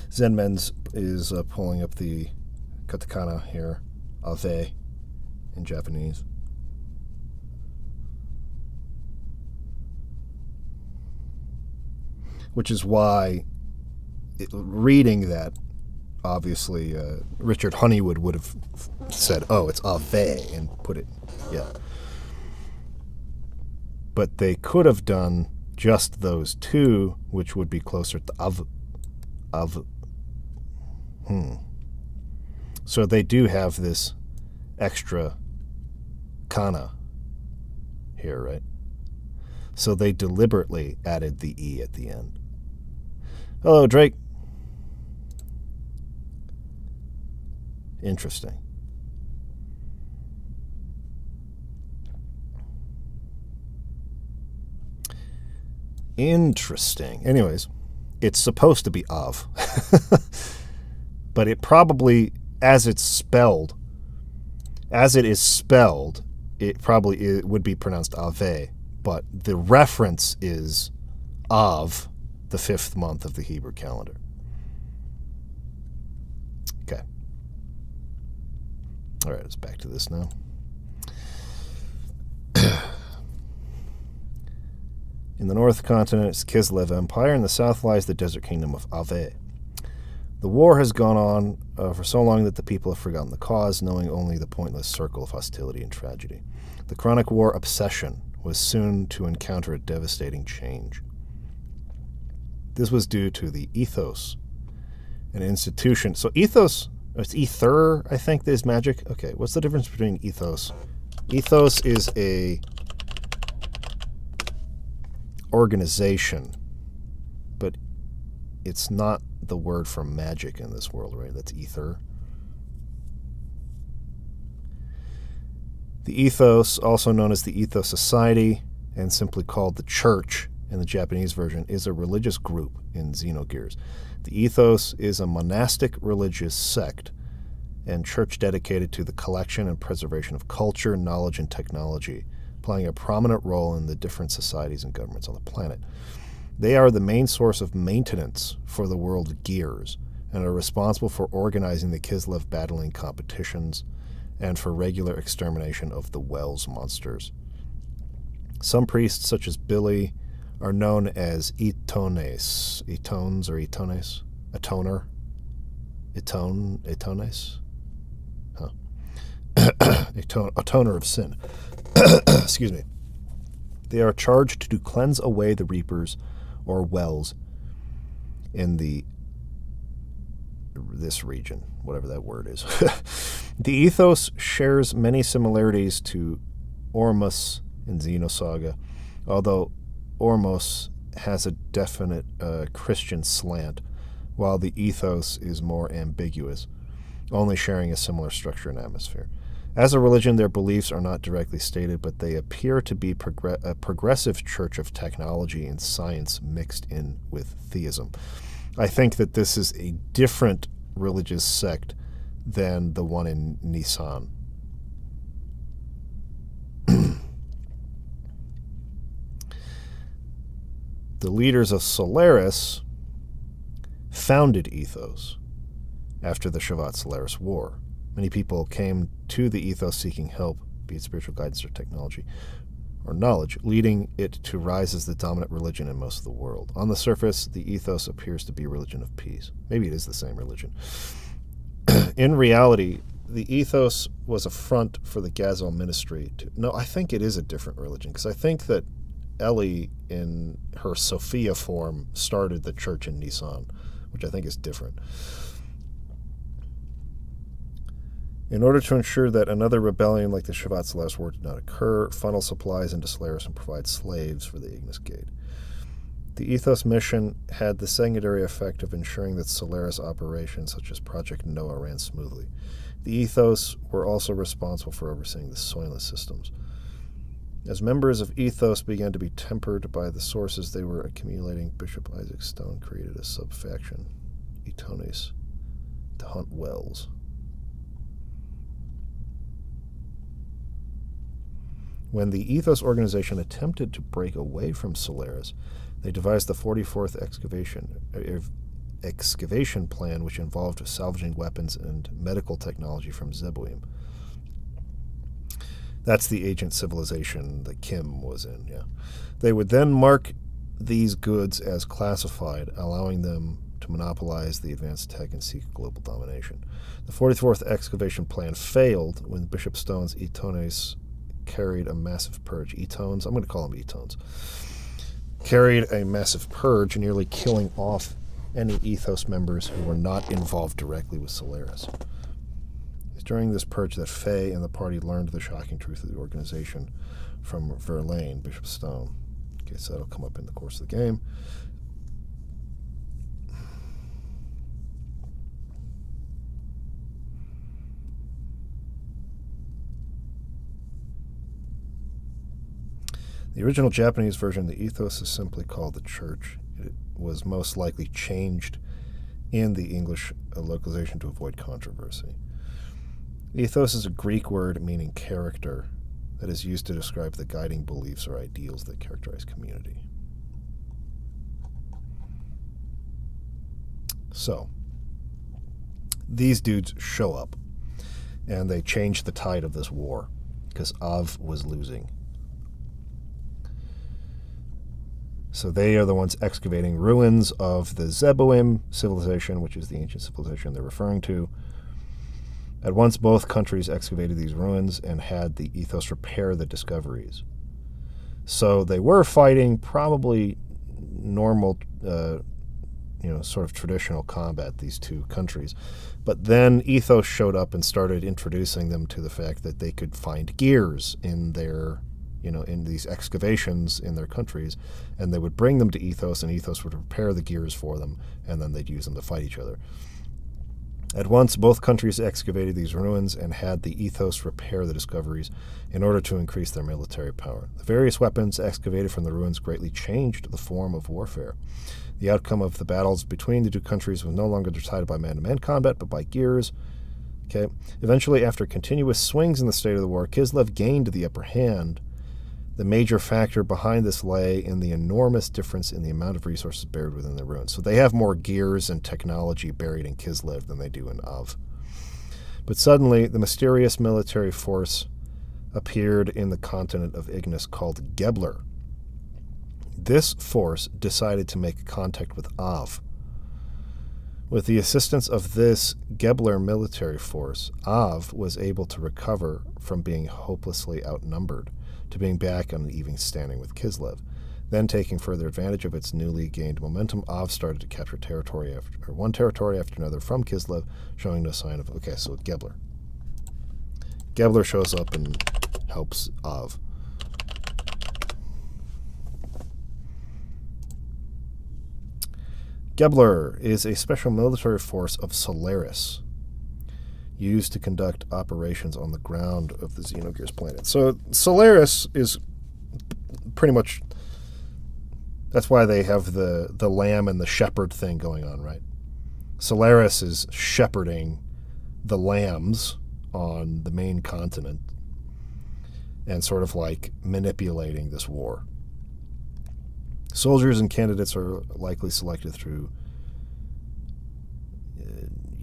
Zenmen's is pulling up the katakana here, ave, in Japanese. Which is why, reading that, obviously, Richard Honeywood would have said, oh, it's ave, and put it, yeah. But they could have done just those two, which would be closer to av. So they do have this extra kana here, right? So they deliberately added the E at the end. Hello, Drake. Interesting. Interesting. Anyways, it's supposed to be of. But it probably, as it is spelled, it would be pronounced ave. But the reference is of the 5th month of the Hebrew calendar. Okay. All right, let's back to this now. In the north continent is Kislev Empire. In the south lies the desert kingdom of Ave. The war has gone on for so long that the people have forgotten the cause, knowing only the pointless circle of hostility and tragedy. The chronic war obsession was soon to encounter a devastating change. This was due to the ethos, an institution. So ethos, it's ether, I think, is magic. Okay, what's the difference between ethos? Ethos is a organization, but it's not the word for magic in this world, right? That's ether. The ethos, also known as the Ethos Society, and simply called the Church in the Japanese version, is a religious group in Xenogears. The ethos is a monastic religious sect and church dedicated to the collection and preservation of culture, knowledge, and technology, playing a prominent role in the different societies and governments on the planet. They are the main source of maintenance for the world gears and are responsible for organizing the Kislev battling competitions and for regular extermination of the Wells monsters. Some priests, such as Billy, are known as itones. Itones or itones? Atoner? Itones? Huh. Atoner of sin. Excuse me. They are charged to cleanse away the reapers or wells in this region, whatever that word is. The ethos shares many similarities to Ormus in Xenosaga, although Ormus has a definite Christian slant, while the ethos is more ambiguous, only sharing a similar structure and atmosphere. As a religion, their beliefs are not directly stated, but they appear to be a progressive church of technology and science mixed in with theism. I think that this is a different religious sect than the one in Nissan. The leaders of Solaris founded Ethos after the Shavat-Solaris War. Many people came to the Ethos seeking help, be it spiritual guidance or technology or knowledge, leading it to rise as the dominant religion in most of the world. On the surface, the Ethos appears to be a religion of peace. Maybe it is the same religion. In reality, the Ethos was a front for the Gazelle ministry. No, I think it is a different religion, because I think that Ellie, in her Sophia form, started the church in Nissan, which I think is different. In order to ensure that another rebellion like the Shavat-Solaris War did not occur, funnel supplies into Solaris and provide slaves for the Ignis Gate. The Ethos mission had the secondary effect of ensuring that Solaris operations such as Project Noah ran smoothly. The Ethos were also responsible for overseeing the Soylent systems. As members of Ethos began to be tempered by the sources they were accumulating, Bishop Isaac Stone created a sub-faction, Etones, to hunt wells. When the Ethos organization attempted to break away from Solaris, they devised the 44th excavation plan, which involved salvaging weapons and medical technology from Zeboim. That's the ancient civilization that Kim was in, yeah. They would then mark these goods as classified, allowing them to monopolize the advanced tech and seek global domination. The 44th excavation plan failed when Bishop Stone's Etones carried a massive purge. Etones, I'm going to call them Etones, carried a massive purge, nearly killing off any Ethos members who were not involved directly with Solaris. It's during this purge that Faye and the party learned the shocking truth of the organization from Verlaine, Bishop Stone. Okay, so that'll come up in the course of the game. The original Japanese version, the Ethos, is simply called the Church. It was most likely changed in the English localization to avoid controversy. Ethos is a Greek word meaning character that is used to describe the guiding beliefs or ideals that characterize community. So, these dudes show up, And they changed the tide of this war because Av was losing. So they are the ones excavating ruins of the Zeboim civilization, which is the ancient civilization they're referring to. At once, both countries excavated these ruins and had the Ethos repair the discoveries. So they were fighting probably normal, sort of traditional combat, these two countries. But then Ethos showed up and started introducing them to the fact that they could find gears in their, in these excavations in their countries, and they would bring them to Ethos, and Ethos would repair the gears for them, and then they'd use them to fight each other. At once, both countries excavated these ruins and had the Ethos repair the discoveries in order to increase their military power. The various weapons excavated from the ruins greatly changed the form of warfare. The outcome of the battles between the two countries was no longer decided by man-to-man combat, but by gears. Okay. Eventually, after continuous swings in the state of the war, Kislev gained the upper hand. The major factor behind this lay in the enormous difference in the amount of resources buried within the ruins. So they have more gears and technology buried in Kislev than they do in Av. But suddenly, the mysterious military force appeared in the continent of Ignis called Gebler. This force decided to make contact with Av. With the assistance of this Gebler military force, Av was able to recover from being hopelessly outnumbered to being back on an even standing with Kislev. Then, taking further advantage of its newly gained momentum, Av started to capture one territory after another from Kislev, showing no sign of... Okay, so Gebler. Gebler shows up and helps Av. Gebler is a special military force of Solaris, used to conduct operations on the ground of the Xenogears planet. So Solaris is pretty much... That's why they have the lamb and the shepherd thing going on, right? Solaris is shepherding the lambs on the main continent and sort of like manipulating this war. Soldiers and candidates are likely selected through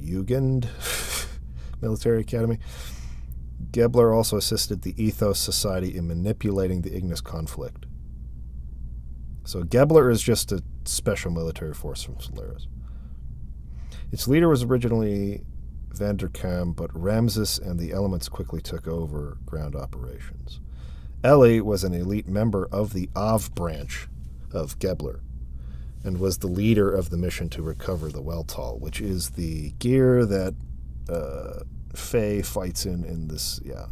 Jugend Military Academy. Gebler also assisted the Ethos Society in manipulating the Ignis conflict. So Gebler is just a special military force from Solaris. Its leader was originally Vanderkam, but Ramses and the elements quickly took over ground operations. Ellie was an elite member of the Av branch of Gebler and was the leader of the mission to recover the Weltall, which is the gear that Faye fights in this, yeah.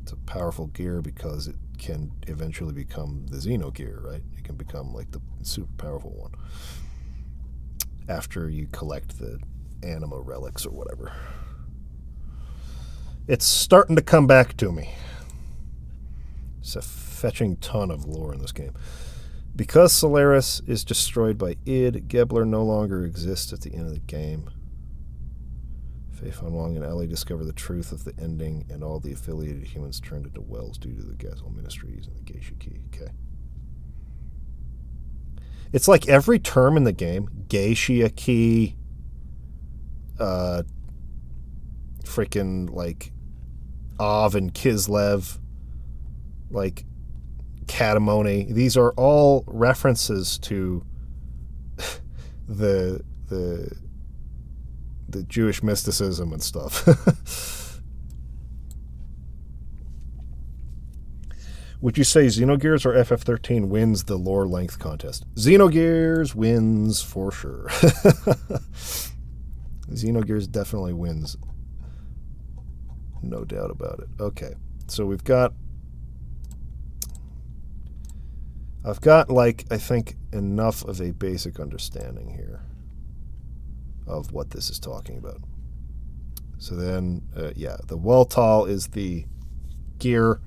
It's a powerful gear because it can eventually become the Xenogear, right? It can become like the super powerful one after you collect the anima relics or whatever. It's starting to come back to me. It's a fetching ton of lore in this game. Because Solaris is destroyed by Id, Gebler no longer exists at the end of the game. Fei Fan Wong and Ellie discover the truth of the ending, and all the affiliated humans turned into wells due to the Gazel Ministries and the Geisha Key. Okay. It's like every term in the game, Geisha Key, freaking like Av and Kislev, like Katamoni. These are all references to the Jewish mysticism and stuff. Would you say Xenogears or FF13 wins the lore length contest? Xenogears wins for sure. Xenogears definitely wins. No doubt about it. Okay, so I've got, like, I think enough of a basic understanding here of what this is talking about. So then, the Weltall is the gear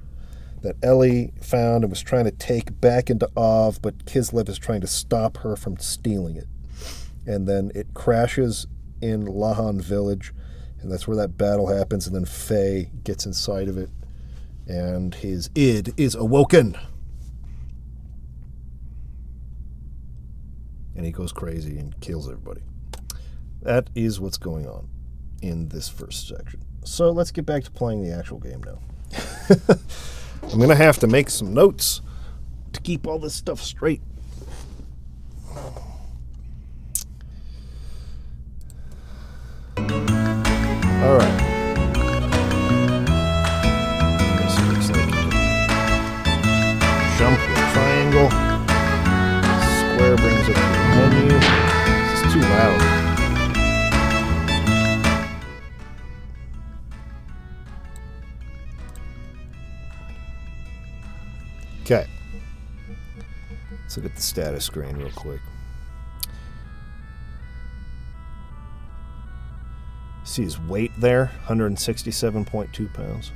that Ellie found and was trying to take back into Av, but Kislev is trying to stop her from stealing it. And then it crashes in Lahan village, and that's where that battle happens, and then Faye gets inside of it, and his id is awoken. And and he goes crazy and kills everybody. That is what's going on in this first section. So let's get back to playing the actual game now. I'm going to have to make some notes to keep all this stuff straight. All right. This looks like you can jump with triangle. Square brings up the menu. This is too loud. Okay. Let's look at the status screen real quick. See his weight there, 167.2 pounds.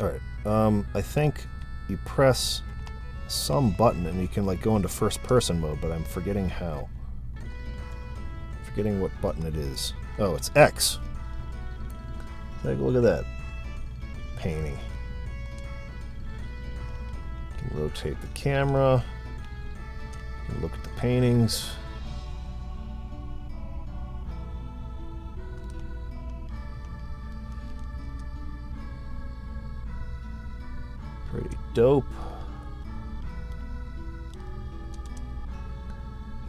Alright, I think you press some button and you can like go into first person mode, but I'm forgetting how. Forgetting what button it is. Oh, it's X. Take a look at that. Painting. You can rotate the camera. You can look at the paintings. Pretty dope.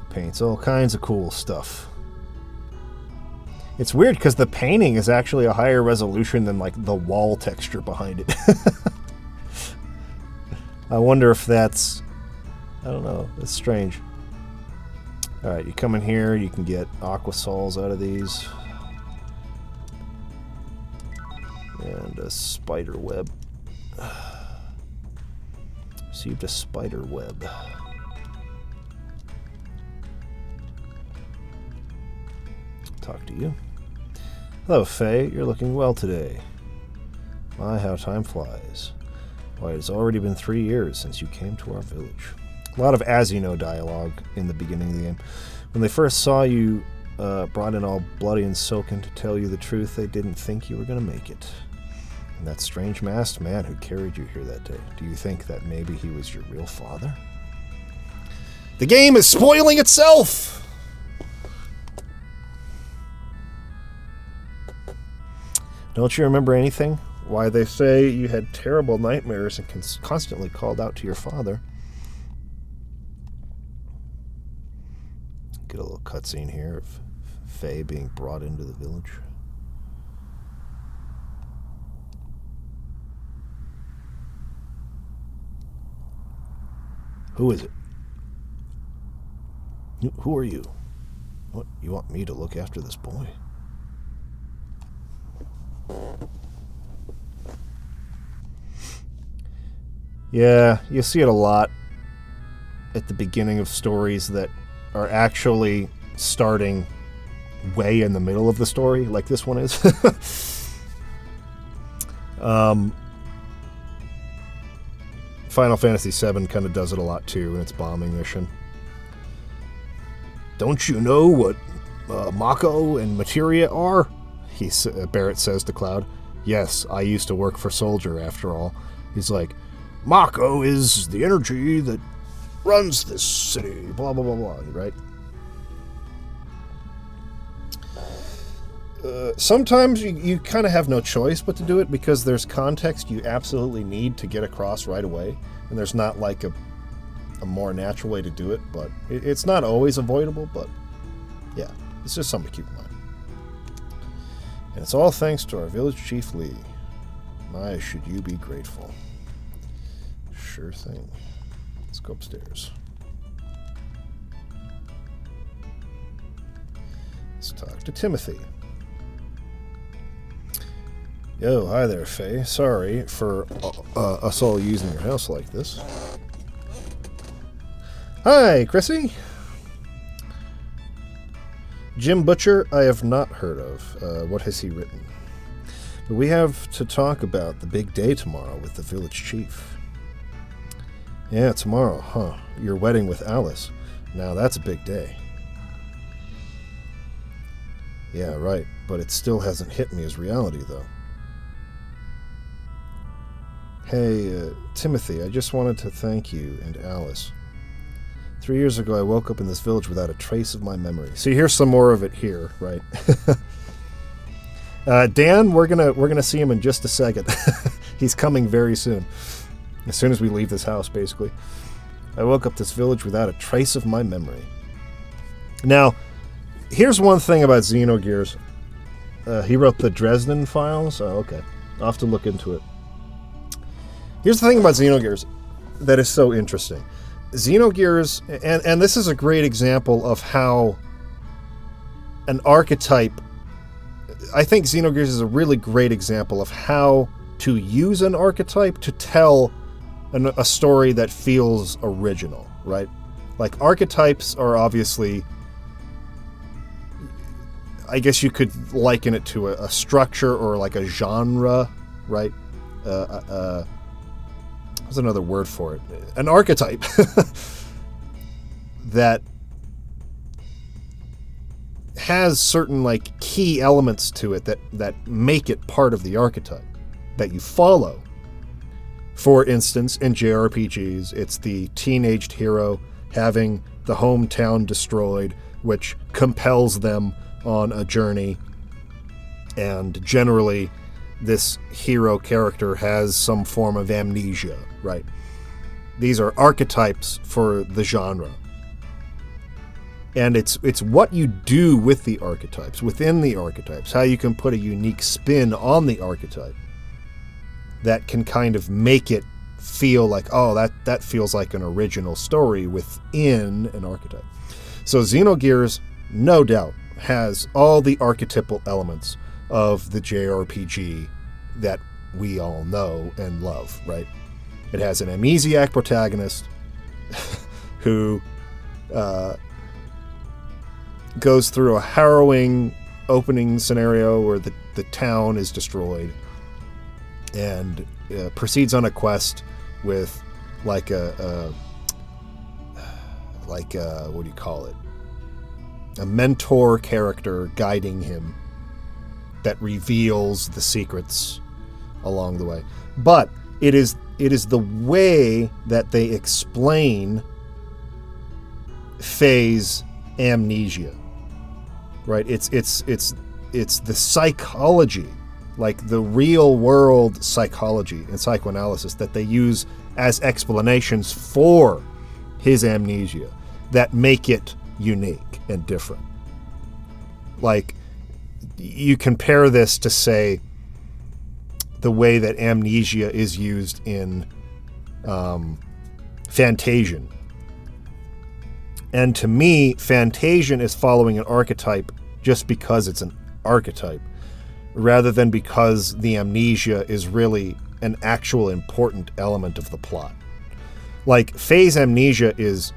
He paints all kinds of cool stuff. It's weird because the painting is actually a higher resolution than like the wall texture behind it. I wonder if that's... I don't know. It's strange. Alright, you come in here, you can get aquasols out of these. And a spider web. Received a spider web. Talk to you. Hello, Faye. You're looking well today. My, how time flies. Why, it has already been 3 years since you came to our village. A lot of as-you-know dialogue in the beginning of the game. When they first saw you brought in all bloody and soaking to tell you the truth, they didn't think you were going to make it. And that strange masked man who carried you here that day, do you think that maybe he was your real father? The game is spoiling itself! Don't you remember anything? Why, they say you had terrible nightmares and constantly called out to your father. Get a little cutscene here of Faye being brought into the village. Who is it? Who are you? What, you want me to look after this boy? Yeah, you see it a lot at the beginning of stories that are actually starting way in the middle of the story, like this one is. Final Fantasy VII kind of does it a lot too in its bombing mission. Don't you know what Mako and Materia are? Barrett says to Cloud. Yes, I used to work for Soldier after all. He's like, Mako is the energy that runs this city, blah, blah, blah, blah, right? Sometimes you kind of have no choice but to do it because there's context you absolutely need to get across right away, and there's not like a more natural way to do it, but it's not always avoidable, but yeah, it's just something to keep in mind. And it's all thanks to our village chief Lee. My, should you be grateful. Sure thing. Let's go upstairs. Let's talk to Timothy. Yo, hi there, Faye. Sorry for us all using your house like this. Hi, Chrissy. Jim Butcher, I have not heard of. What has he written? But we have to talk about the big day tomorrow with the village chief. Yeah, tomorrow, huh? Your wedding with Alice. Now that's a big day. Yeah, right. But it still hasn't hit me as reality, though. Hey, Timothy, I just wanted to thank you and Alice. 3 years ago, I woke up in this village without a trace of my memory. See, here's some more of it here, right? Dan, we're gonna see him in just a second. He's coming very soon. As soon as we leave this house, basically. I woke up this village without a trace of my memory. Now, here's one thing about Xenogears. He wrote the Dresden Files. Oh, okay. I'll have to look into it. Here's the thing about Xenogears that is so interesting. Xenogears, and this is a great example of how an archetype... I think Xenogears is a really great example of how to use an archetype to tell a story that feels original, right? Like, archetypes are obviously... I guess you could liken it to a structure or like a genre, right? There's another word for it. An archetype that has certain like key elements to it that make it part of the archetype that you follow. For instance, in JRPGs, it's the teenaged hero having the hometown destroyed, which compels them on a journey, and generally this hero character has some form of amnesia, right? These are archetypes for the genre. And it's what you do with the archetypes, within the archetypes, how you can put a unique spin on the archetype that can kind of make it feel like, oh, that feels like an original story within an archetype. So Xenogears, no doubt, has all the archetypal elements of the JRPG that we all know and love, right? It has an amnesiac protagonist who goes through a harrowing opening scenario where the town is destroyed and proceeds on a quest with what do you call it? A mentor character guiding him that reveals the secrets along the way. But it is the way that they explain Faye's amnesia, right? It's the psychology, like the real world psychology and psychoanalysis that they use as explanations for his amnesia that make it unique and different. Like, you compare this to, say, the way that amnesia is used in Fantasian. And to me, Fantasian is following an archetype just because it's an archetype, rather than because the amnesia is really an actual important element of the plot. Like, Faye's amnesia is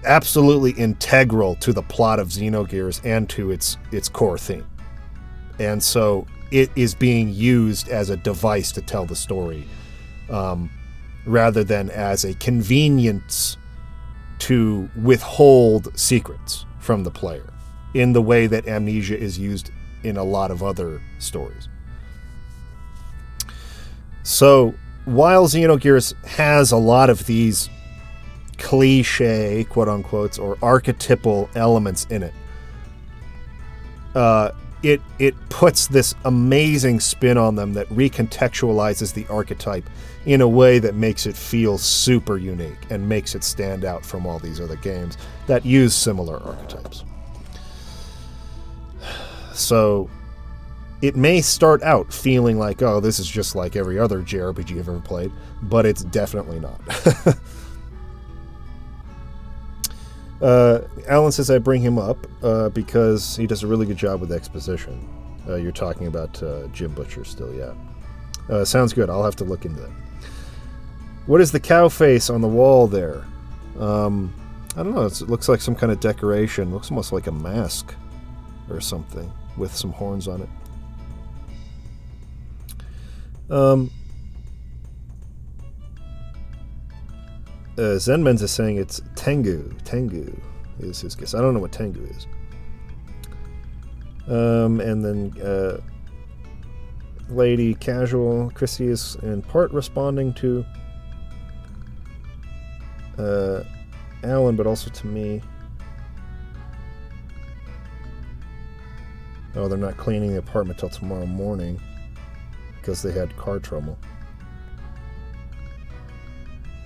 absolutely integral to the plot of Xenogears and to its core theme. And so it is being used as a device to tell the story, rather than as a convenience to withhold secrets from the player, in the way that amnesia is used in a lot of other stories. So while Xenogears has a lot of these cliche, quote-unquote, or archetypal elements in it, it puts this amazing spin on them that recontextualizes the archetype in a way that makes it feel super unique and makes it stand out from all these other games that use similar archetypes. So it may start out feeling like, oh, this is just like every other JRPG I've ever played, but it's definitely not. Alan says I bring him up because he does a really good job with exposition. You're talking about Jim Butcher still, yeah. Sounds good. I'll have to look into that. What is the cow face on the wall there? I don't know. It looks like some kind of decoration. Looks almost like a mask or something with some horns on it. Zenmen's is saying it's Tengu. Tengu is his guess. I don't know what Tengu is. And then Lady Casual, Chrissy is in part responding to Alan, but also to me. Oh, they're not cleaning the apartment till tomorrow morning because they had car trouble.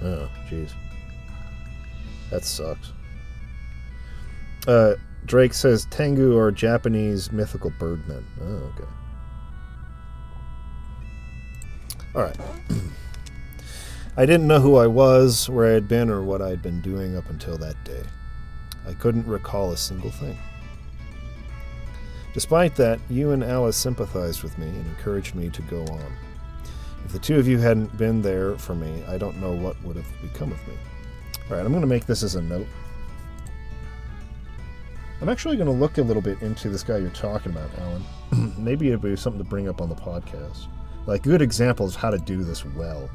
Oh, jeez. That sucks. Drake says Tengu are Japanese mythical birdmen. Oh, okay. Alright. I didn't know who I was, where I had been, or what I had been doing up until that day. I couldn't recall a single thing. Despite that, you and Alice sympathized with me and encouraged me to go on. If the two of you hadn't been there for me, I don't know what would have become of me. Alright, I'm going to make this as a note. I'm actually going to look a little bit into this guy you're talking about, Alan. Maybe it'd be something to bring up on the podcast. Like, good examples of how to do this well.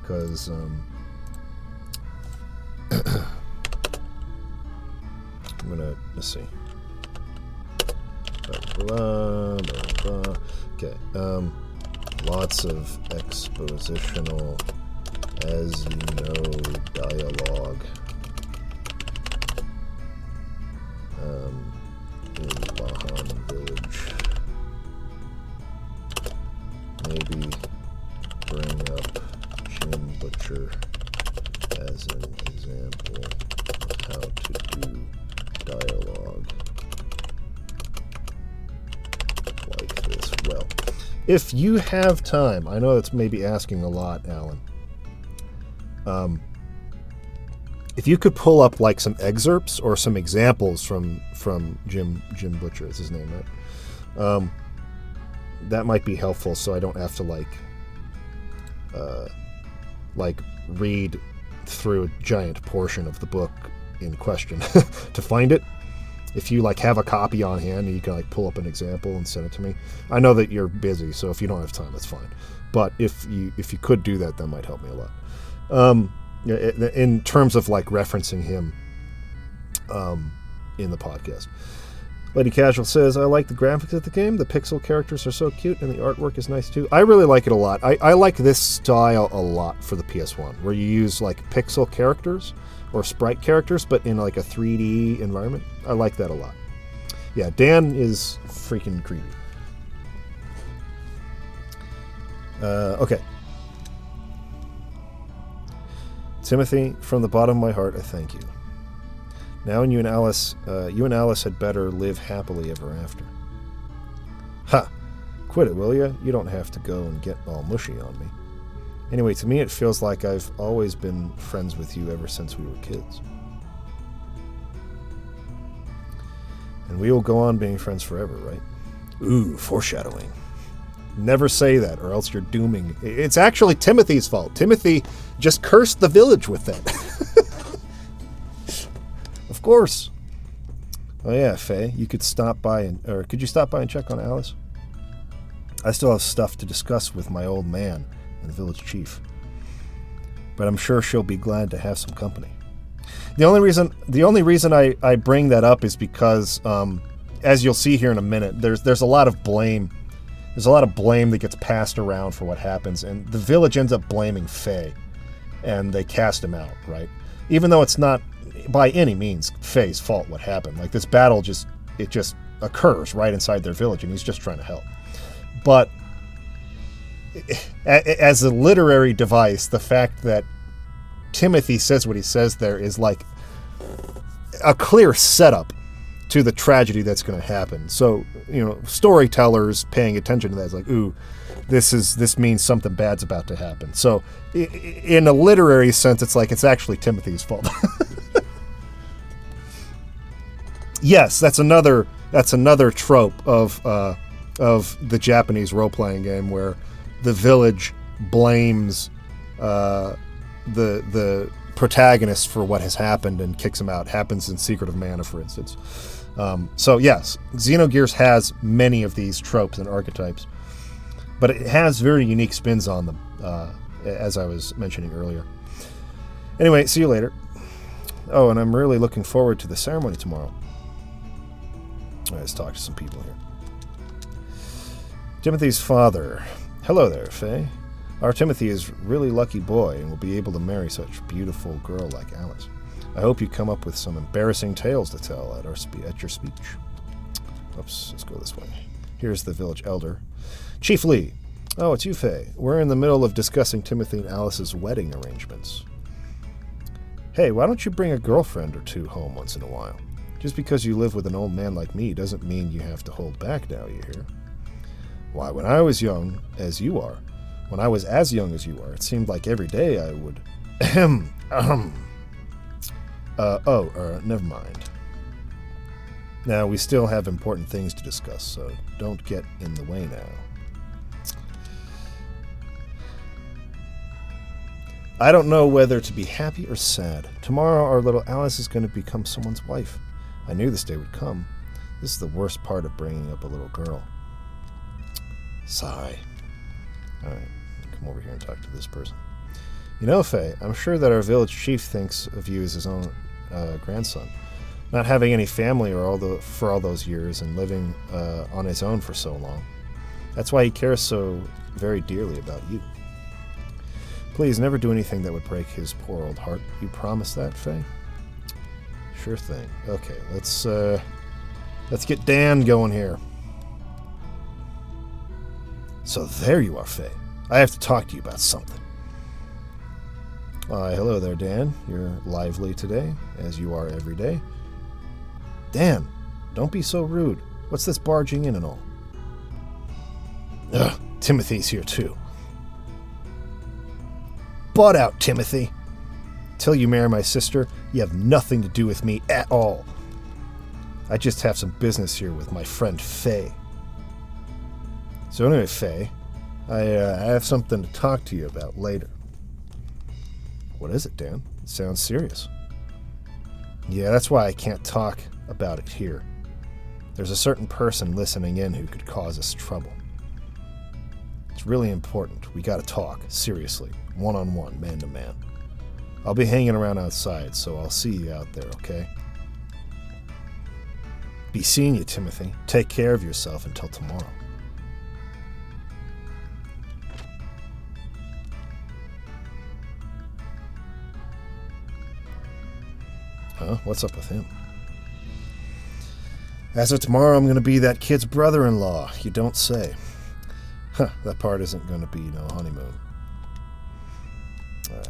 Because, I'm going to, let's see. Blah, blah, blah. Okay, lots of expositional, as you know, dialogue. In Bahan Village. Maybe bring up Jim Butcher as an example of how to do dialogue like this. Well, if you have time, I know that's maybe asking a lot, Alan. If you could pull up like some excerpts or some examples from Jim Butcher is his name, right? That might be helpful, so I don't have to like read through a giant portion of the book in question to find it. If you like have a copy on hand, you can like pull up an example and send it to me. I know that you're busy, so if you don't have time, that's fine. But if you could do that, that might help me a lot. In terms of like referencing him in the podcast. Lady Casual says, I like the graphics of the game. The pixel characters are so cute, and the artwork is nice too. I really like it a lot. I like this style a lot for the PS1, where you use like pixel characters or sprite characters, but in like a 3D environment. I like that a lot. Yeah, Dan is freaking creepy. Okay. Timothy, from the bottom of my heart, I thank you. Now you and Alice had better live happily ever after. Ha! Quit it, will ya? You don't have to go and get all mushy on me. Anyway, to me it feels like I've always been friends with you ever since we were kids. And we will go on being friends forever, right? Ooh, foreshadowing. Never say that, or else you're dooming. It's actually Timothy's fault. Timothy just cursed the village with that. Of course. Oh yeah, Faye, you could stop by could you stop by and check on Alice? I still have stuff to discuss with my old man and the village chief. But I'm sure she'll be glad to have some company. The only reason I bring that up is because, as you'll see here in a minute, there's a lot of blame. There's a lot of blame that gets passed around for what happens, and the village ends up blaming Faye, and they cast him out, right? Even though it's not by any means Faye's fault what happened. Like, this battle just occurs right inside their village, and he's just trying to help. But as a literary device, the fact that Timothy says what he says there is like a clear setup to the tragedy that's going to happen. So, storytellers paying attention to that is like, ooh, this means something bad's about to happen. So, in a literary sense, it's like it's actually Timothy's fault. Yes, that's another trope of the Japanese role-playing game where the village blames the protagonist for what has happened and kicks him out. Happens in Secret of Mana, for instance. So yes, Xenogears has many of these tropes and archetypes, but it has very unique spins on them, as I was mentioning earlier. Anyway, see you later. Oh, and I'm really looking forward to the ceremony tomorrow. Let's talk to some people here. Timothy's father. Hello there, Faye. Our Timothy is a really lucky boy and will be able to marry such a beautiful girl like Alice. I hope you come up with some embarrassing tales to tell at your speech. Oops, let's go this way. Here's the village elder. Chief Lee. Oh, it's you, Faye. We're in the middle of discussing Timothy and Alice's wedding arrangements. Hey, why don't you bring a girlfriend or two home once in a while? Just because you live with an old man like me doesn't mean you have to hold back now, you hear? Why, when I was young as you are, it seemed like every day I would... never mind. Now, we still have important things to discuss, so don't get in the way now. I don't know whether to be happy or sad. Tomorrow, our little Alice is going to become someone's wife. I knew this day would come. This is the worst part of bringing up a little girl. Sigh. Alright, come over here and talk to this person. You know, Faye, I'm sure that our village chief thinks of you as his own grandson. Not having any family for all those years and living on his own for so long. That's why he cares so very dearly about you. Please, never do anything that would break his poor old heart. You promise that, Faye? Sure thing. Okay, let's get Dan going here. So there you are, Faye. I have to talk to you about something. Why, hello there, Dan. You're lively today, as you are every day. Dan, don't be so rude. What's this barging in and all? Ugh, Timothy's here too. Butt out, Timothy. Till you marry my sister, you have nothing to do with me at all. I just have some business here with my friend Faye. So anyway, Faye, I have something to talk to you about later. What is it, Dan? It sounds serious. Yeah, that's why I can't talk about it here. There's a certain person listening in who could cause us trouble. It's really important. We gotta talk, seriously, one-on-one, man-to-man. I'll be hanging around outside, so I'll see you out there, okay? Be seeing you, Timothy. Take care of yourself until tomorrow. Huh? What's up with him? As of tomorrow, I'm going to be that kid's brother-in-law. You don't say. Huh, that part isn't going to be no honeymoon. All right.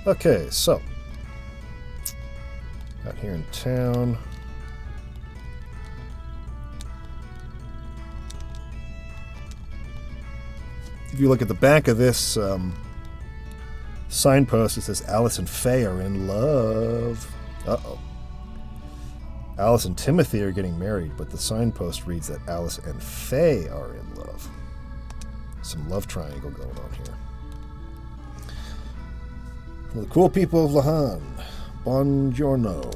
Okay, so. Out here in town. If you look at the back of this signpost, it says Alice and Faye are in love. Uh-oh. Alice and Timothy are getting married, but the signpost reads that Alice and Faye are in love. Some love triangle going on here. From the cool people of Lahan, buongiorno.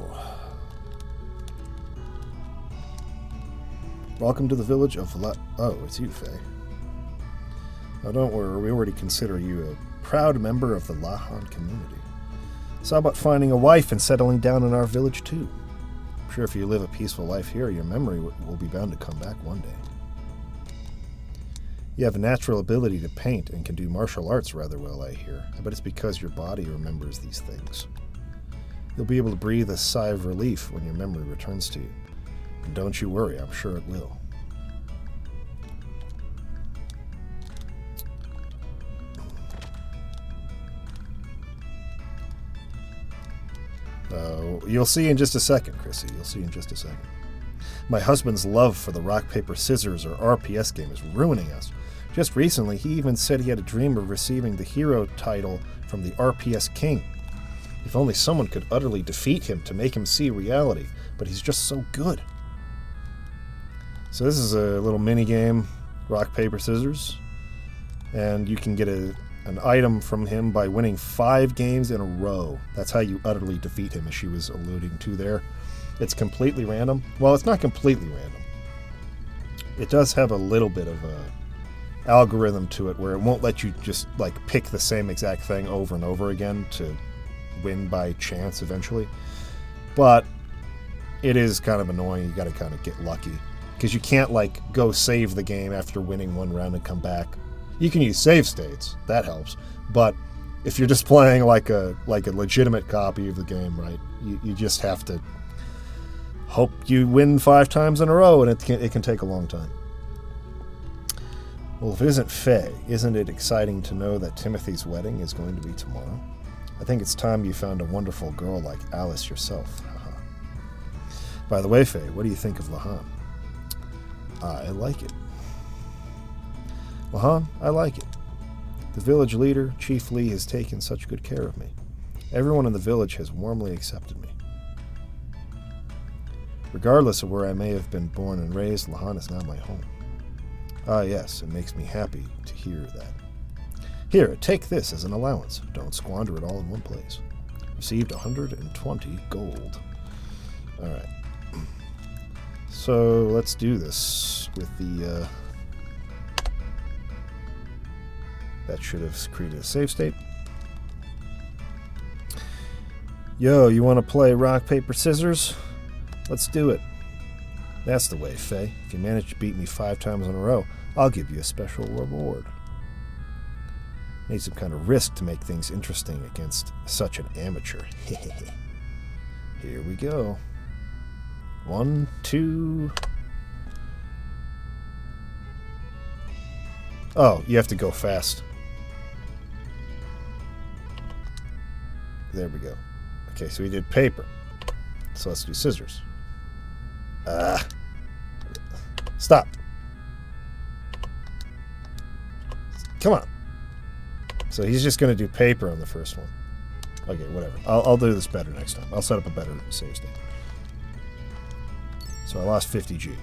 Welcome to the village of Oh, it's you, Faye. Oh, don't worry, we already consider you a proud member of the Lahan community. So how about finding a wife and settling down in our village, too? I'm sure if you live a peaceful life here, your memory will be bound to come back one day. You have a natural ability to paint and can do martial arts rather well, I hear. I bet it's because your body remembers these things. You'll be able to breathe a sigh of relief when your memory returns to you. And don't you worry, I'm sure it will. You'll see in just a second, Chrissy. You'll see in just a second. My husband's love for the rock, paper, scissors, or RPS game is ruining us. Just recently, he even said he had a dream of receiving the hero title from the RPS King. If only someone could utterly defeat him to make him see reality, but he's just so good. So this is a little mini game, rock, paper, scissors, and you can get an item from him by winning 5 games in a row. That's how you utterly defeat him, as she was alluding to there. It's completely random. Well, it's not completely random. It does have a little bit of a algorithm to it where it won't let you just like pick the same exact thing over and over again to win by chance eventually. But it is kind of annoying. You got to kind of get lucky because you can't like go save the game after winning one round and come back. You can use save states, that helps, but if you're just playing like a legitimate copy of the game, right, you just have to hope you win 5 times in a row, and it can take a long time. Well, if it isn't Faye, isn't it exciting to know that Timothy's wedding is going to be tomorrow? I think it's time you found a wonderful girl like Alice yourself. By the way, Faye, what do you think of Lahan? I like it. Lahan, I like it. The village leader, Chief Lee, has taken such good care of me. Everyone in the village has warmly accepted me. Regardless of where I may have been born and raised, Lahan is now my home. Ah, yes, it makes me happy to hear that. Here, take this as an allowance. Don't squander it all in one place. Received 120 gold. Alright. So, let's do this with the, that should have created a save state. Yo, you want to play rock, paper, scissors? Let's do it. That's the way, Faye. If you manage to beat me 5 times in a row, I'll give you a special reward. Need some kind of risk to make things interesting against such an amateur. Here we go. 1, 2... Oh, you have to go fast. There we go. Okay, so we did paper. So let's do scissors. Stop. Come on. So he's just going to do paper on the first one. Okay, whatever. I'll do this better next time. I'll set up a better save state. So I lost 50G.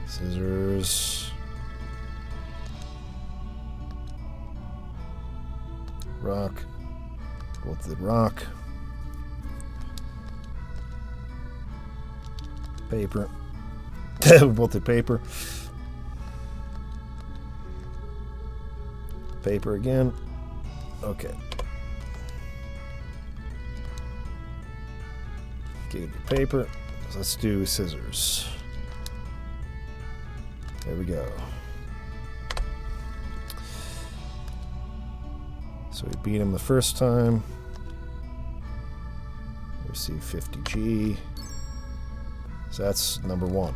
Scissors. Rock. Both the rock. Paper. We both did paper. Paper again. Okay. Gave you paper. So let's do scissors. There we go. So we beat him the first time. Receive 50G. So that's number 1.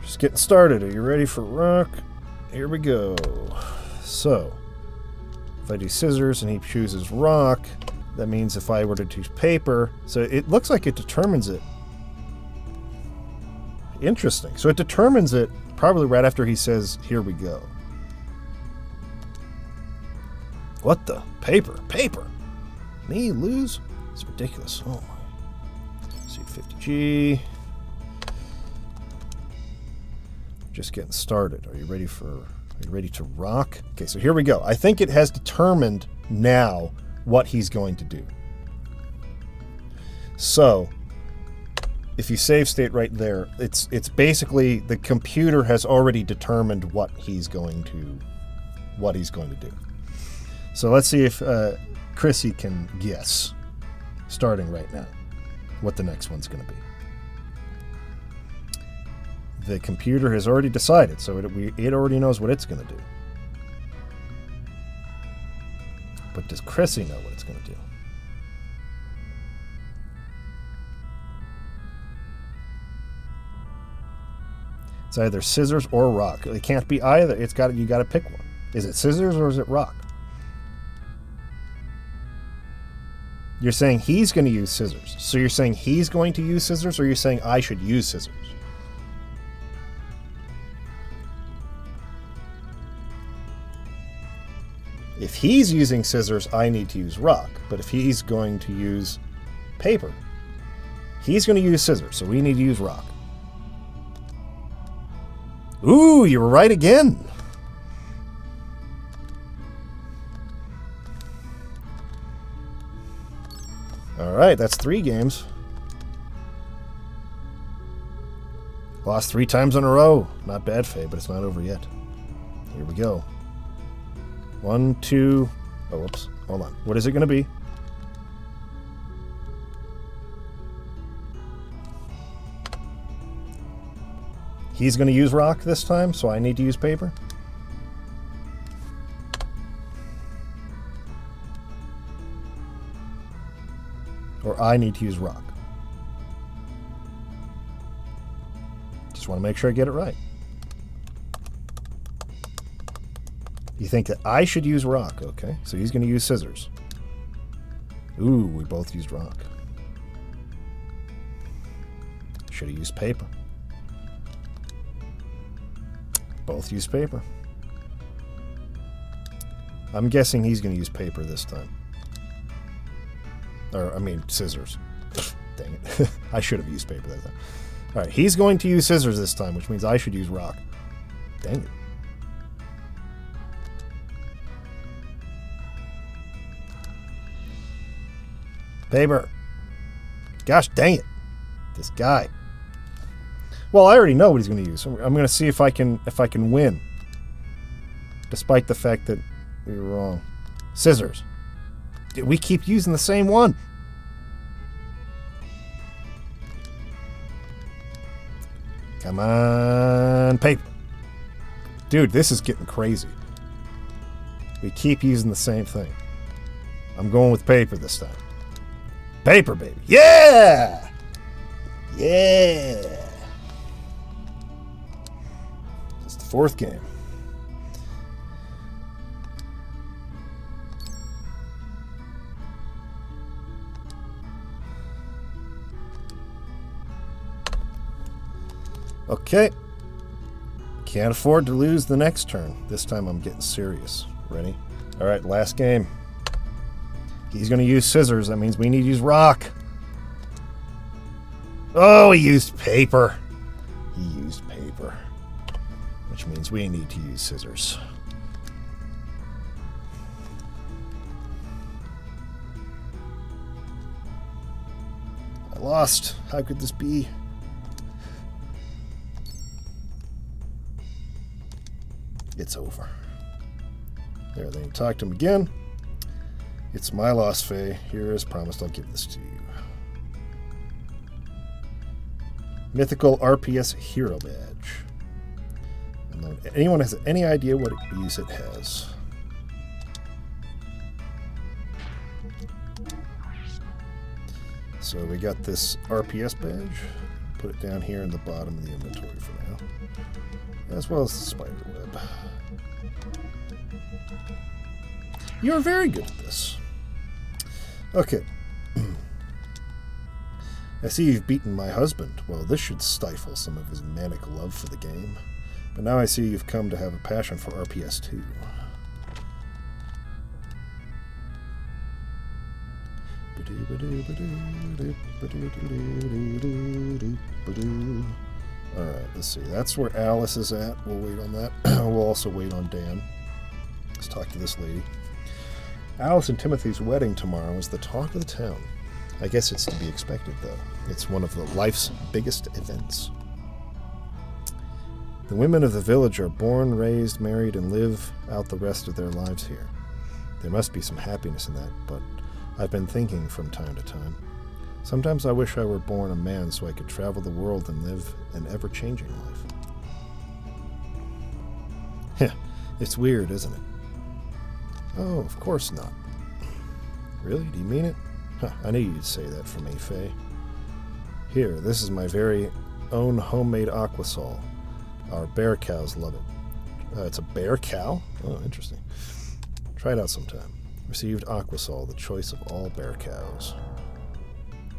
Just getting started. Are you ready for rock? Here we go. So, if I do scissors and he chooses rock, that means if I were to choose paper, so it looks like it determines it. Interesting. So it determines it probably right after he says, here we go. What the? Paper. Paper. Me lose? It's ridiculous. Oh my. See 50G. Just getting started. Are you ready to rock? Okay, so here we go. I think it has determined now what he's going to do. So, if you save state right there, it's basically the computer has already determined what he's going to do. So let's see if Chrissy can guess, starting right now, what the next one's going to be. The computer has already decided, so it already knows what it's going to do. But does Chrissy know what it's going to do? It's either scissors or rock. It can't be either. You got to pick one. Is it scissors or is it rock? You're saying he's going to use scissors. So you're saying he's going to use scissors, or you're saying I should use scissors? If he's using scissors, I need to use rock. But if he's going to use paper, he's going to use scissors, so we need to use rock. Ooh, you were right again. All right, that's 3 games. Lost 3 times in a row. Not bad, Faye, but it's not over yet. Here we go. 1, 2... Oh, whoops. Hold on. What is it going to be? He's going to use rock this time, so I need to use paper? Or I need to use rock? Just want to make sure I get it right. You think that I should use rock, okay? So he's going to use scissors. Ooh, we both used rock. Should have used paper. Both used paper. I'm guessing he's going to use paper this time. Or, I mean, scissors. Dang it. I should have used paper that time. Alright, he's going to use scissors this time, which means I should use rock. Dang it. Paper. Gosh dang it. This guy. Well, I already know what he's going to use. I'm going to see if I can win. Despite the fact that we were wrong. Scissors. We keep using the same one. Come on, paper. Dude, this is getting crazy. We keep using the same thing. I'm going with paper this time. Paper, baby. Yeah! Yeah! It's the fourth game. Okay. Can't afford to lose the next turn. This time I'm getting serious. Ready? Alright, last game. He's going to use scissors. That means we need to use rock. Oh, he used paper. He used paper. Which means we need to use scissors. I lost. How could this be? It's over. There, then you talk to him again. It's my loss, Faye. Here, as promised, I'll give this to you. Mythical RPS Hero Badge. And anyone has any idea what use it has? So we got this RPS badge. Put it down here in the bottom of the inventory for now. As well as the spider web. You're very good at this. Okay. I see you've beaten my husband. Well, this should stifle some of his manic love for the game. But now I see you've come to have a passion for RPS too. Alright, let's see. That's where Alice is at. We'll wait on that. We'll also wait on Dan. Let's talk to this lady. Alice and Timothy's wedding tomorrow is the talk of the town. I guess it's to be expected, though. It's one of life's biggest events. The women of the village are born, raised, married, and live out the rest of their lives here. There must be some happiness in that, but I've been thinking from time to time. Sometimes I wish I were born a man so I could travel the world and live an ever-changing life. It's weird, isn't it? Oh, of course not. Really? Do you mean it? Huh, I knew you'd say that for me, Faye. Here, this is my very own homemade aquasol. Our bear cows love it. It's a bear cow? Oh, interesting. Try it out sometime. Received aquasol, the choice of all bear cows.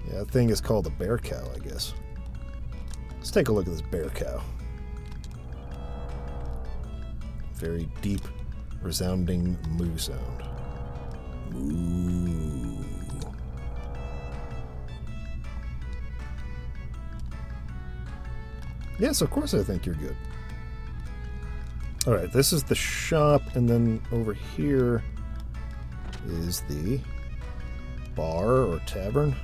Yeah, that thing is called a bear cow, I guess. Let's take a look at this bear cow. Very deep, resounding moo sound. Moo. Yes, of course I think you're good. Alright, this is the shop, and then over here is the bar or tavern.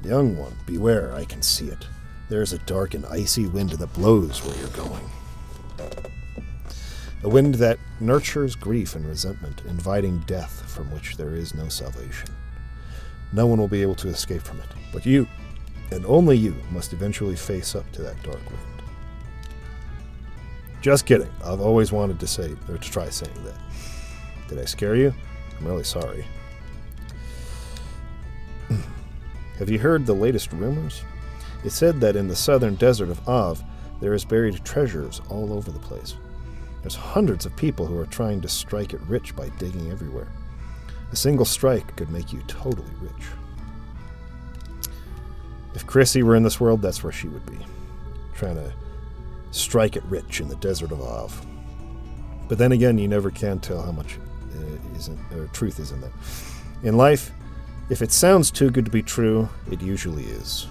Young one, beware, I can see it. There's a dark and icy wind that blows where you're going. A wind that nurtures grief and resentment, inviting death from which there is no salvation. No one will be able to escape from it, but you, and only you, must eventually face up to that dark wind. Just kidding. I've always wanted to try saying that. Did I scare you? I'm really sorry. Have you heard the latest rumors? It's said that in the southern desert of Av, there is buried treasures all over the place. There's hundreds of people who are trying to strike it rich by digging everywhere. A single strike could make you totally rich. If Chrissy were in this world, that's where she would be. Trying to strike it rich in the desert of Av. But then again, you never can tell how much truth is in that. In life, if it sounds too good to be true, it usually is.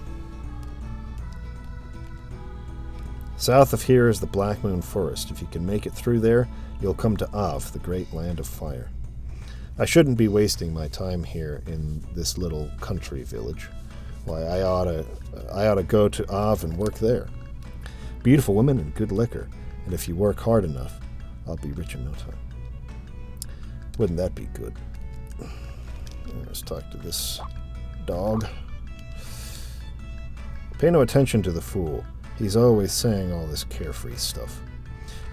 South of here is the Blackmoon forest. If you can make it through there, you'll come to Av, the great land of fire. I shouldn't be wasting my time here in this little country village. Why, I ought to go to Av and work there. Beautiful women and good liquor, and if you work hard enough, I'll be rich in no time. Wouldn't that be good? Let's talk to this dog. Pay no attention to the fool. He's always saying all this carefree stuff.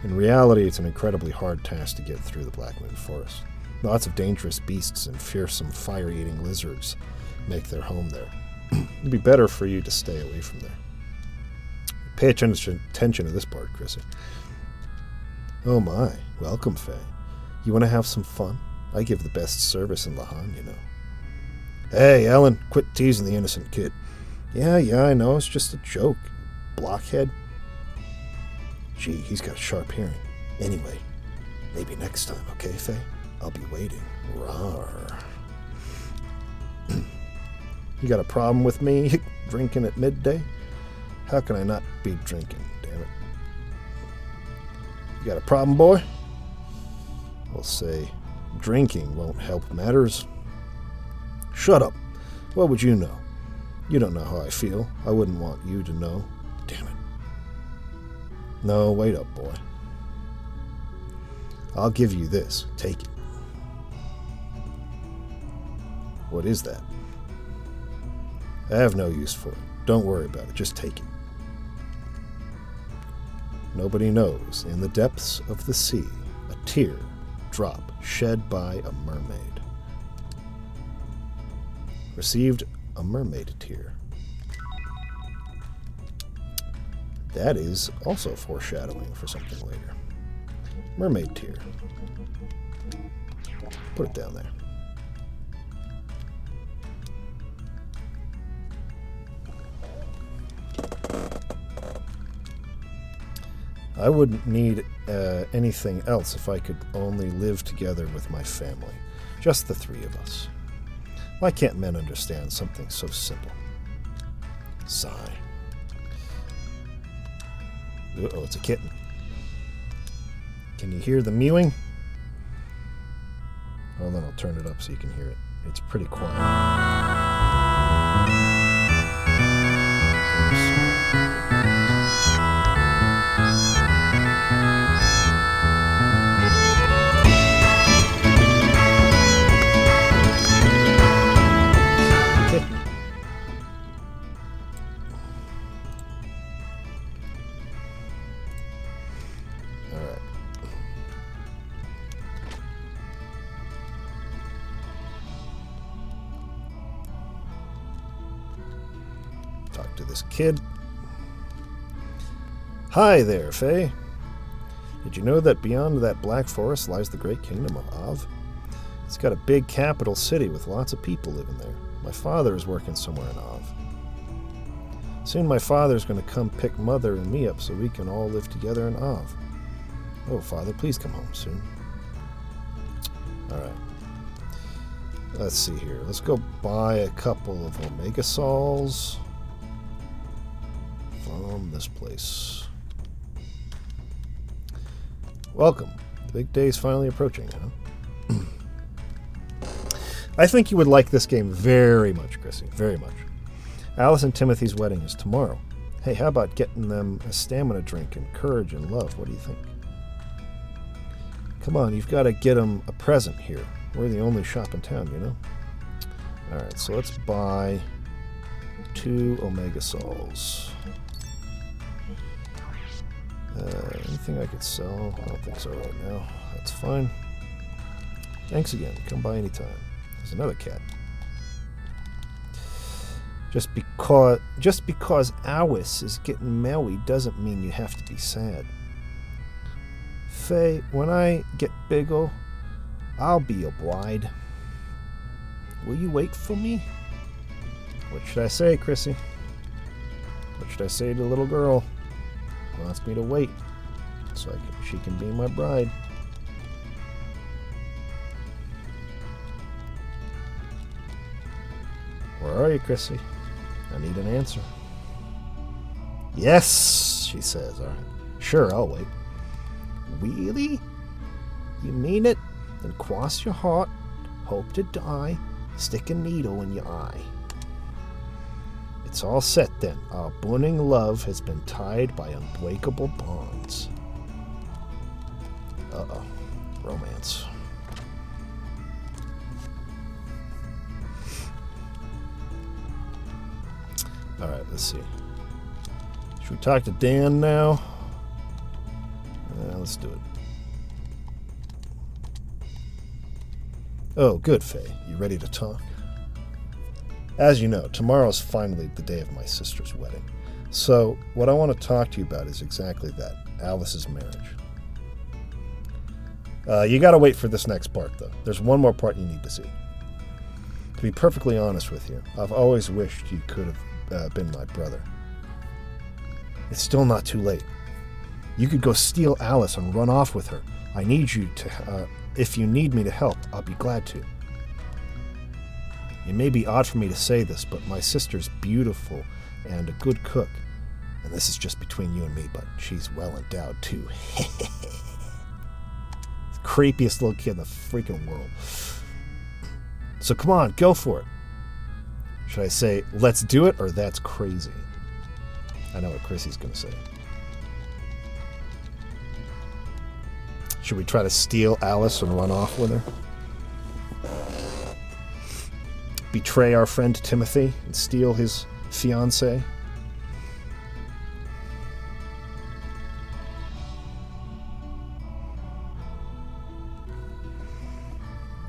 In reality, it's an incredibly hard task to get through the Blackmoon forest. Lots of dangerous beasts and fearsome fire-eating lizards make their home there. It'd be better for you to stay away from there. Pay attention to this part, Chrissy. Oh my, welcome, Faye. You want to have some fun? I give the best service in Lahan, you know. Hey, Ellen, quit teasing the innocent kid. Yeah, I know, it's just a joke. Blockhead. Gee, he's got sharp hearing. Anyway, maybe next time, okay, Faye? I'll be waiting. Rawr. You got a problem with me drinking at midday? How can I not be drinking, damn it? You got a problem, boy? We'll say drinking won't help matters. Shut up. What would you know? You don't know how I feel. I wouldn't want you to know. Damn it. No, wait up, boy. I'll give you this. Take it. What is that? I have no use for it. Don't worry about it. Just take it. Nobody knows. In the depths of the sea, a tear drop shed by a mermaid. Received a mermaid tear. That is also foreshadowing for something later. Mermaid tear. Put it down there. I wouldn't need anything else if I could only live together with my family. Just the three of us. Why can't men understand something so simple? Sigh. Uh-oh, it's a kitten. Can you hear the mewing? Well, then I'll turn it up so you can hear it. It's pretty quiet. Talk to this kid. Hi there, Faye. Did you know that beyond that black forest lies the great kingdom of Av? It's got a big capital city with lots of people living there. My father is working somewhere in Av. Soon my father's going to come pick Mother and me up so we can all live together in Av. Oh, Father, please come home soon. Alright. Let's see here. Let's go buy a couple of Omega Sols from this place. Welcome. The big day is finally approaching, huh? I think you would like this game very much, Chrissy. Very much. Alice and Timothy's wedding is tomorrow. Hey, how about getting them a stamina drink and courage and love? What do you think? Come on, you've got to get them a present here. We're the only shop in town, you know? Alright, so let's buy 2 Omega Souls. Anything I could sell? I don't think so right now. That's fine. Thanks again. Come by anytime. There's another cat. Just because Alice is getting married doesn't mean you have to be sad. Faye, when I get bigger, I'll be your bride. Will you wait for me? What should I say, Chrissy? What should I say to the little girl who wants me to wait so she can be my bride? Where are you, Chrissy? I need an answer. Yes, she says. All right. Sure, I'll wait. Really? You mean it? Then cross your heart, hope to die, stick a needle in your eye. It's all set then. Our burning love has been tied by unbreakable bonds. Uh-oh. Romance. Alright, let's see. Should we talk to Dan now? Let's do it. Oh, good, Faye. You ready to talk? As you know, tomorrow's finally the day of my sister's wedding. So, what I want to talk to you about is exactly that, Alice's marriage. You gotta wait for this next part, though. There's one more part you need to see. To be perfectly honest with you, I've always wished you could have been my brother. It's still not too late. You could go steal Alice and run off with her. I need you to, if you need me to help, I'll be glad to. It may be odd for me to say this, but my sister's beautiful and a good cook. And this is just between you and me, but she's well endowed too. Creepiest little kid in the freaking world. So come on, go for it. Should I say, let's do it, or that's crazy? I know what Chrissy's going to say. Should we try to steal Alice and run off with her? Betray our friend Timothy and steal his fiancée?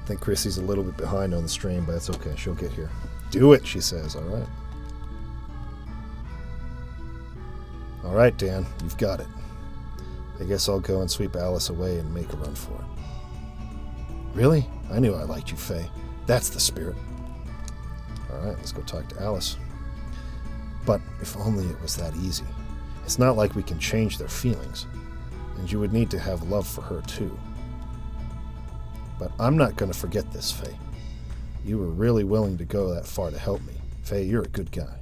I think Chrissy's a little bit behind on the stream, but that's okay. She'll get here. Do it, she says. All right. All right, Dan. You've got it. I guess I'll go and sweep Alice away and make a run for it. Really? I knew I liked you, Faye. That's the spirit. All right, let's go talk to Alice. But if only it was that easy. It's not like we can change their feelings. And you would need to have love for her, too. But I'm not going to forget this, Faye. You were really willing to go that far to help me. Faye, you're a good guy.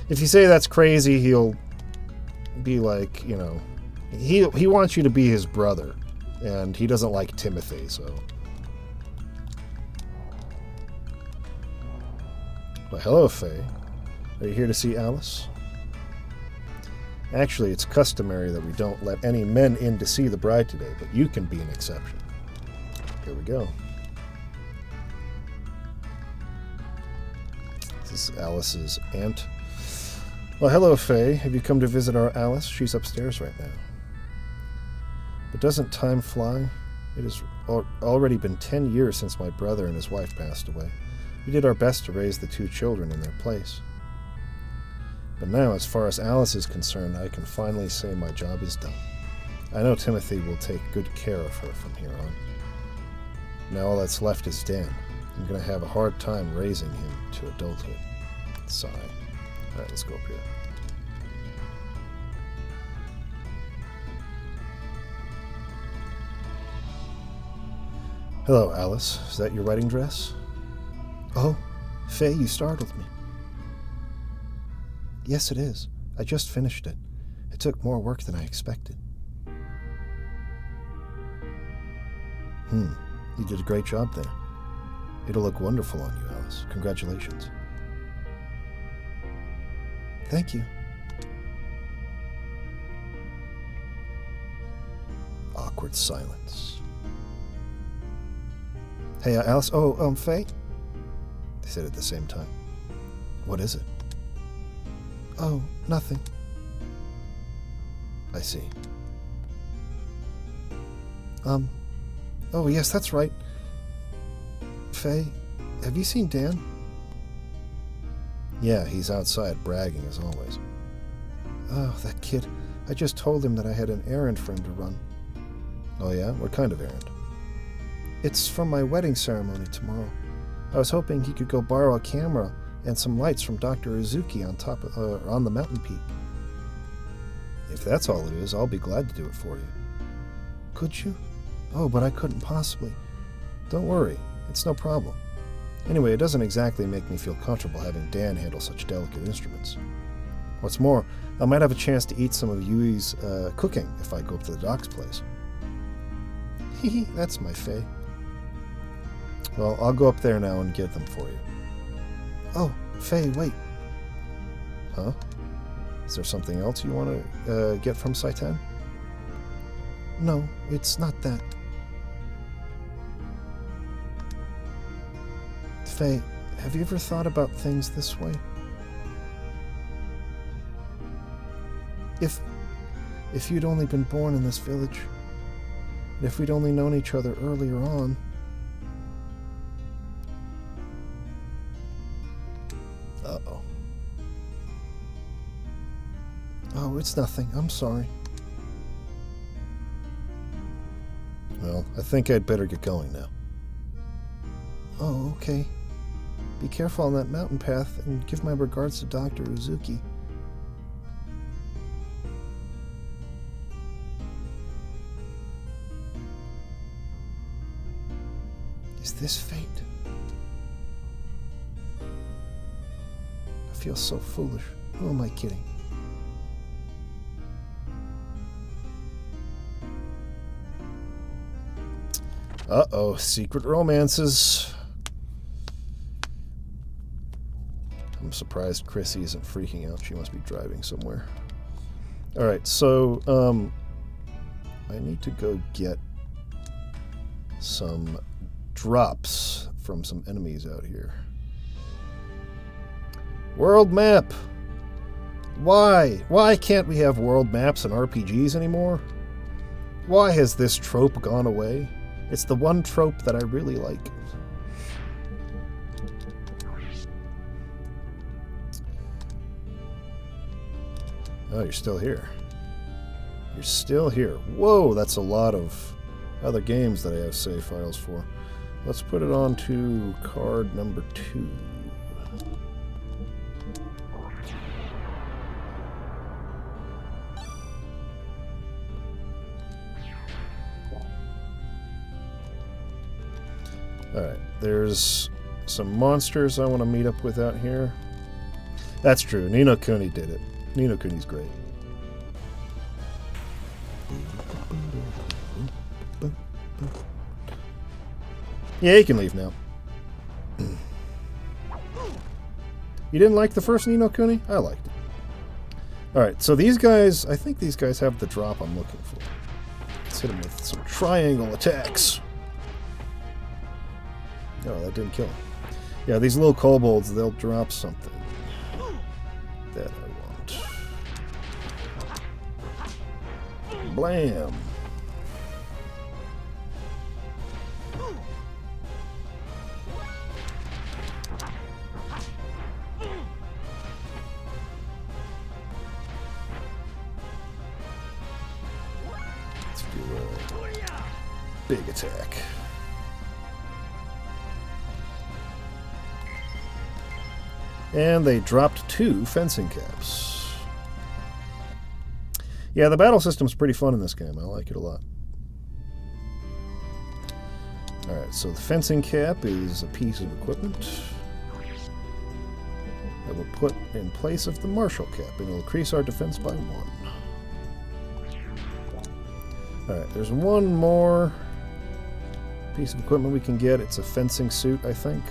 If you say that's crazy, he'll be like, you know, he wants you to be his brother, and he doesn't like Timothy, so. Well, hello, Faye. Are you here to see Alice? Actually, it's customary that we don't let any men in to see the bride today, but you can be an exception. Here we go. This is Alice's aunt. Well, hello, Faye. Have you come to visit our Alice? She's upstairs right now. But doesn't time fly? It has already been 10 years since my brother and his wife passed away. We did our best to raise the 2 children in their place. But now, as far as Alice is concerned, I can finally say my job is done. I know Timothy will take good care of her from here on. Now all that's left is Dan. I'm going to have a hard time raising him to adulthood. Sigh. Alright, let's go up here. Hello, Alice. Is that your wedding dress? Oh, Faye, you startled me. Yes, it is. I just finished it. It took more work than I expected. You did a great job there. It'll look wonderful on you, Alice. Congratulations. Thank you. Awkward silence. Hey, Alice. Oh, Faye? They said at the same time. What is it? Oh, nothing. I see. Oh, yes, that's right. Faye, have you seen Dan? Yeah, he's outside, bragging as always. Oh, that kid. I just told him that I had an errand for him to run. Oh yeah? What kind of errand? It's for my wedding ceremony tomorrow. I was hoping he could go borrow a camera and some lights from Dr. Uzuki on the mountain peak. If that's all it is, I'll be glad to do it for you. Could you? Oh, but I couldn't possibly. Don't worry, it's no problem. Anyway, it doesn't exactly make me feel comfortable having Dan handle such delicate instruments. What's more, I might have a chance to eat some of Yui's cooking if I go up to the doc's place. Hee, that's my Faye. Well, I'll go up there now and get them for you. Oh, Faye, wait. Huh? Is there something else you want to get from Saitan? No, it's not that. Faye, have you ever thought about things this way? If you'd only been born in this village, and if we'd only known each other earlier on... Uh-oh. Oh, it's nothing. I'm sorry. Well, I think I'd better get going now. Oh, okay. Be careful on that mountain path, and give my regards to Dr. Uzuki. Is this fate? I feel so foolish. Who am I kidding? Uh-oh, secret romances. I'm surprised Chrissy isn't freaking out. She must be driving somewhere. Alright, so, I need to go get some drops from some enemies out here. World map! Why? Why can't we have world maps in RPGs anymore? Why has this trope gone away? It's the one trope that I really like. Oh, you're still here. You're still here. Whoa, that's a lot of other games that I have save files for. Let's put it on to card number 2. Alright, there's some monsters I want to meet up with out here. That's true, Ni no Kuni did it. Ni no Kuni's great. Yeah, you can leave now. You didn't like the first Ni no Kuni? I liked it. Alright, so these guys, I think these guys have the drop I'm looking for. Let's hit them with some triangle attacks. Oh, that didn't kill him. Yeah, these little kobolds, they'll drop something that I want. Blam! Let's do a big attack. And they dropped 2 fencing caps. Yeah, the battle system's pretty fun in this game. I like it a lot. Alright, so the fencing cap is a piece of equipment that we'll put in place of the martial cap, and it'll increase our defense by 1. Alright, there's one more piece of equipment we can get. It's a fencing suit, I think.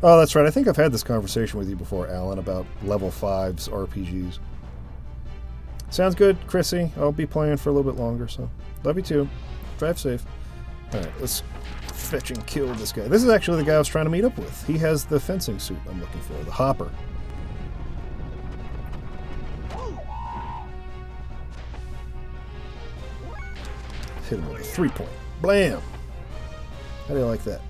Oh, that's right. I think I've had this conversation with you before, Alan, about level 5's RPGs. Sounds good, Chrissy. I'll be playing for a little bit longer, so love you too. Drive safe. Alright, let's fetch and kill this guy. This is actually the guy I was trying to meet up with. He has the fencing suit I'm looking for, the hopper. Hit him with a 3-point. Blam! How do you like that?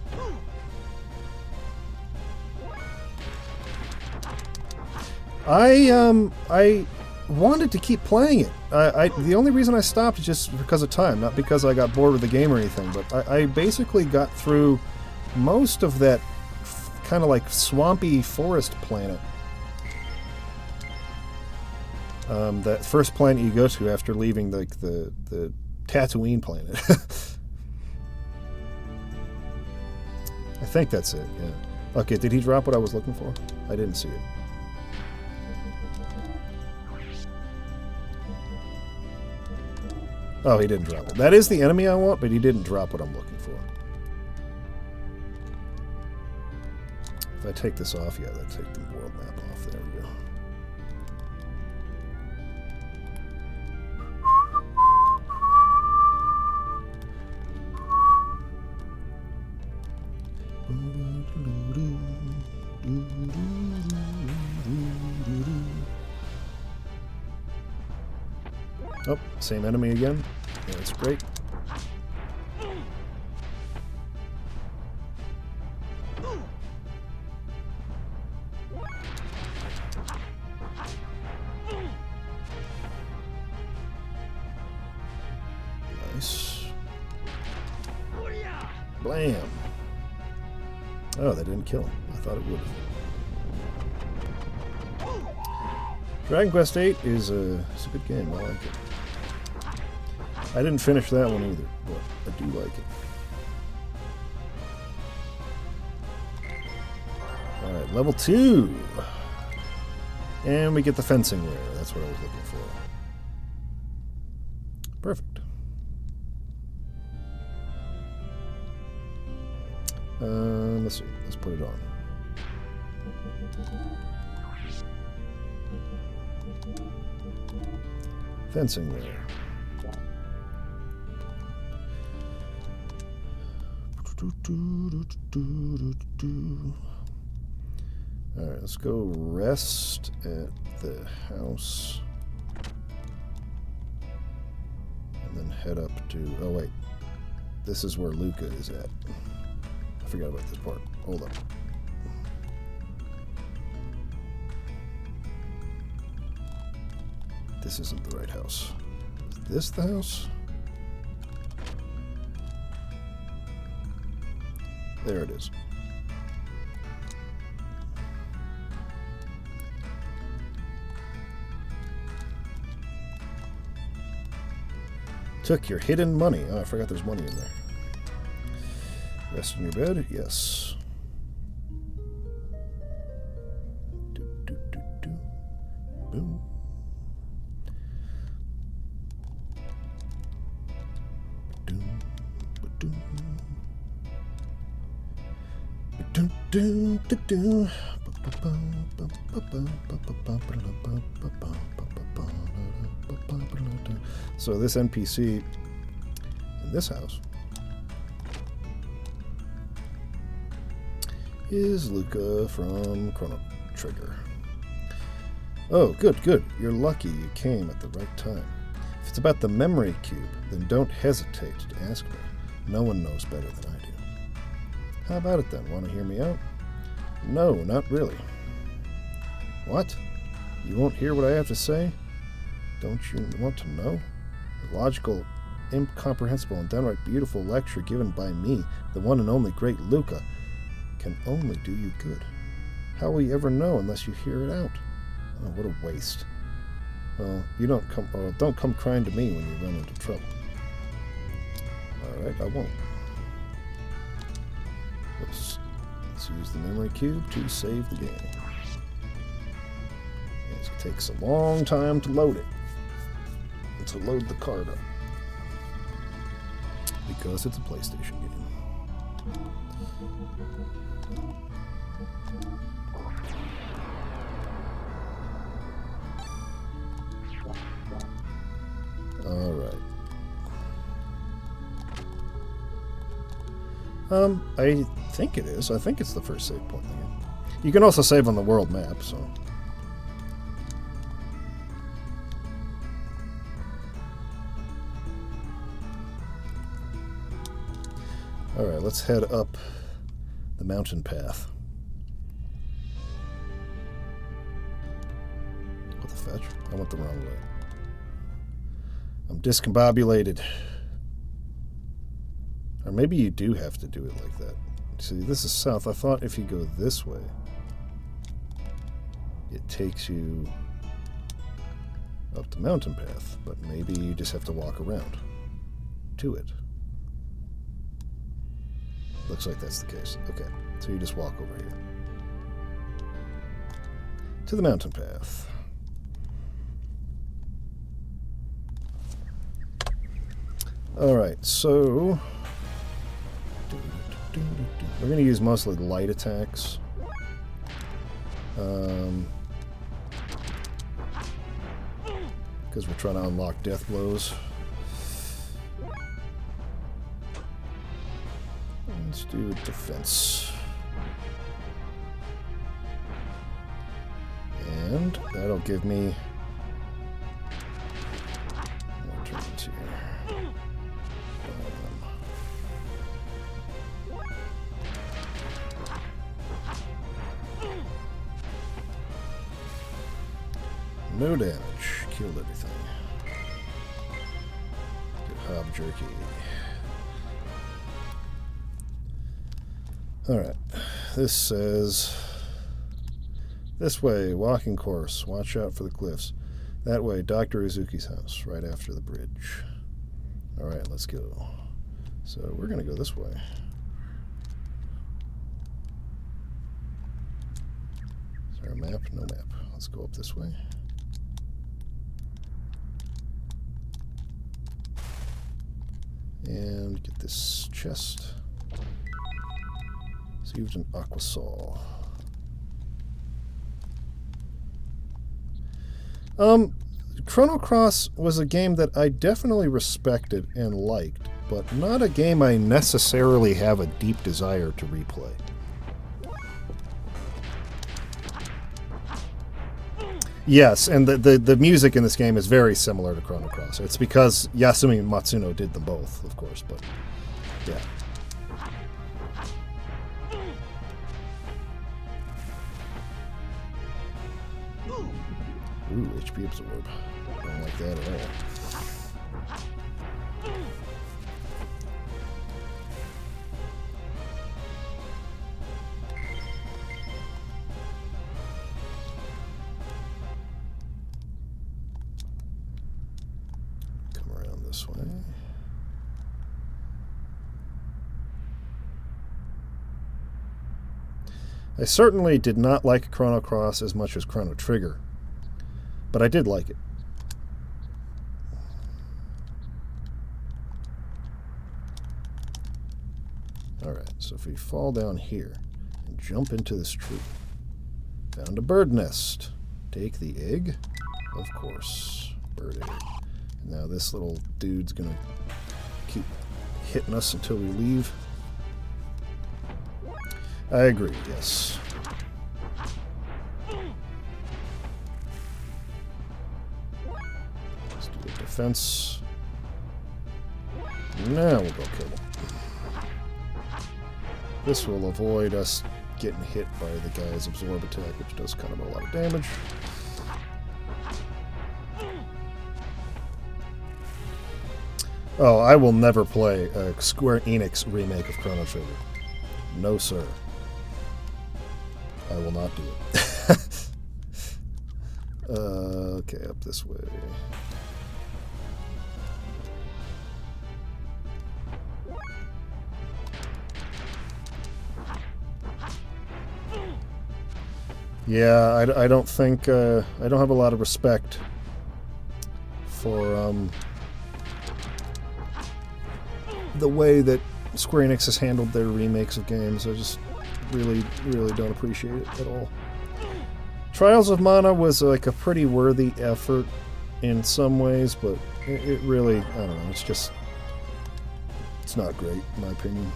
I wanted to keep playing it. The only reason I stopped is just because of time, not because I got bored with the game or anything. But I basically got through most of that kind of like swampy forest planet. That first planet you go to after leaving the Tatooine planet. I think that's it, yeah. Okay, did he drop what I was looking for? I didn't see it. Oh, he didn't drop it. That is the enemy I want, but he didn't drop what I'm looking for. If I take this off, yeah, that'd take the world map off. There we go. Oh, same enemy again. Yeah, that's great. Nice. Blam! Oh, that didn't kill him. I thought it would have. Dragon Quest VIII is a good game. I like it. I didn't finish that one either, but I do like it. Alright, level 2. And we get the fencing rare. That's what I was looking for. Perfect. Let's see. Let's put it on. Fencing rare. Alright, let's go rest at the house. And then head up to... Oh, wait. This is where Luca is at. I forgot about this part. Hold up. This isn't the right house. Is this the house? There it is. Took your hidden money. Oh, I forgot there's money in there. Rest in your bed? Yes. Boom. So this NPC in this house is Luca from Chrono Trigger. Oh, good, good. You're lucky you came at the right time. If it's about the memory cube, then don't hesitate to ask me. No one knows better than I do. How about it then? Want to hear me out? No, not really. What? You won't hear what I have to say? Don't you want to know? A logical, incomprehensible, and downright beautiful lecture given by me, the one and only great Luca, can only do you good. How will you ever know unless you hear it out? Oh, what a waste. Well, don't come crying to me when you run into trouble. Alright, I won't. Let's use the memory cube to save the game. It takes a long time to load it. To load the card up. Because it's a PlayStation game. Alright. I think it is. I think it's the first save point in the game. You can also save on the world map, so... Alright, let's head up the mountain path. What the fetch? I went the wrong way. I'm discombobulated. Or maybe you do have to do it like that. See, this is south. I thought if you go this way, it takes you up the mountain path. But maybe you just have to walk around to it. Looks like that's the case. Okay, so you just walk over here to the mountain path. Alright, so we're going to use mostly light attacks. Because we're trying to unlock death blows. Let's do defense. And that'll give me more turns here. No damage. Killed everything. Get hob jerky. Alright. This says... This way, walking course. Watch out for the cliffs. That way, Dr. Uzuki's house, right after the bridge. Alright, let's go. So, we're going to go this way. Is there a map? No map. Let's go up this way. And get this chest. Received an Aquasol. Chrono Cross was a game that I definitely respected and liked, but not a game I necessarily have a deep desire to replay. Yes, and the music in this game is very similar to Chrono Cross. It's because Yasumi Matsuno did them both, of course, but yeah. Ooh, HP absorb. Don't like that at all. Come around this way. I certainly did not like Chrono Cross as much as Chrono Trigger. But I did like it. Alright, so if we fall down here and jump into this tree. Found a bird nest. Take the egg. Of course. Bird egg. And now this little dude's gonna keep hitting us until we leave. I agree, yes. Defense. Now we'll go kill him. This will avoid us getting hit by the guy's absorb attack, which does kind of a lot of damage. Oh, I will never play a Square Enix remake of Chrono Trigger. No, sir. I will not do it. Okay, up this way. Yeah, I don't think, I don't have a lot of respect for, the way that Square Enix has handled their remakes of games. I just really don't appreciate it at all. Trials of Mana was like a pretty worthy effort in some ways, but it really, I don't know, it's not great in my opinion.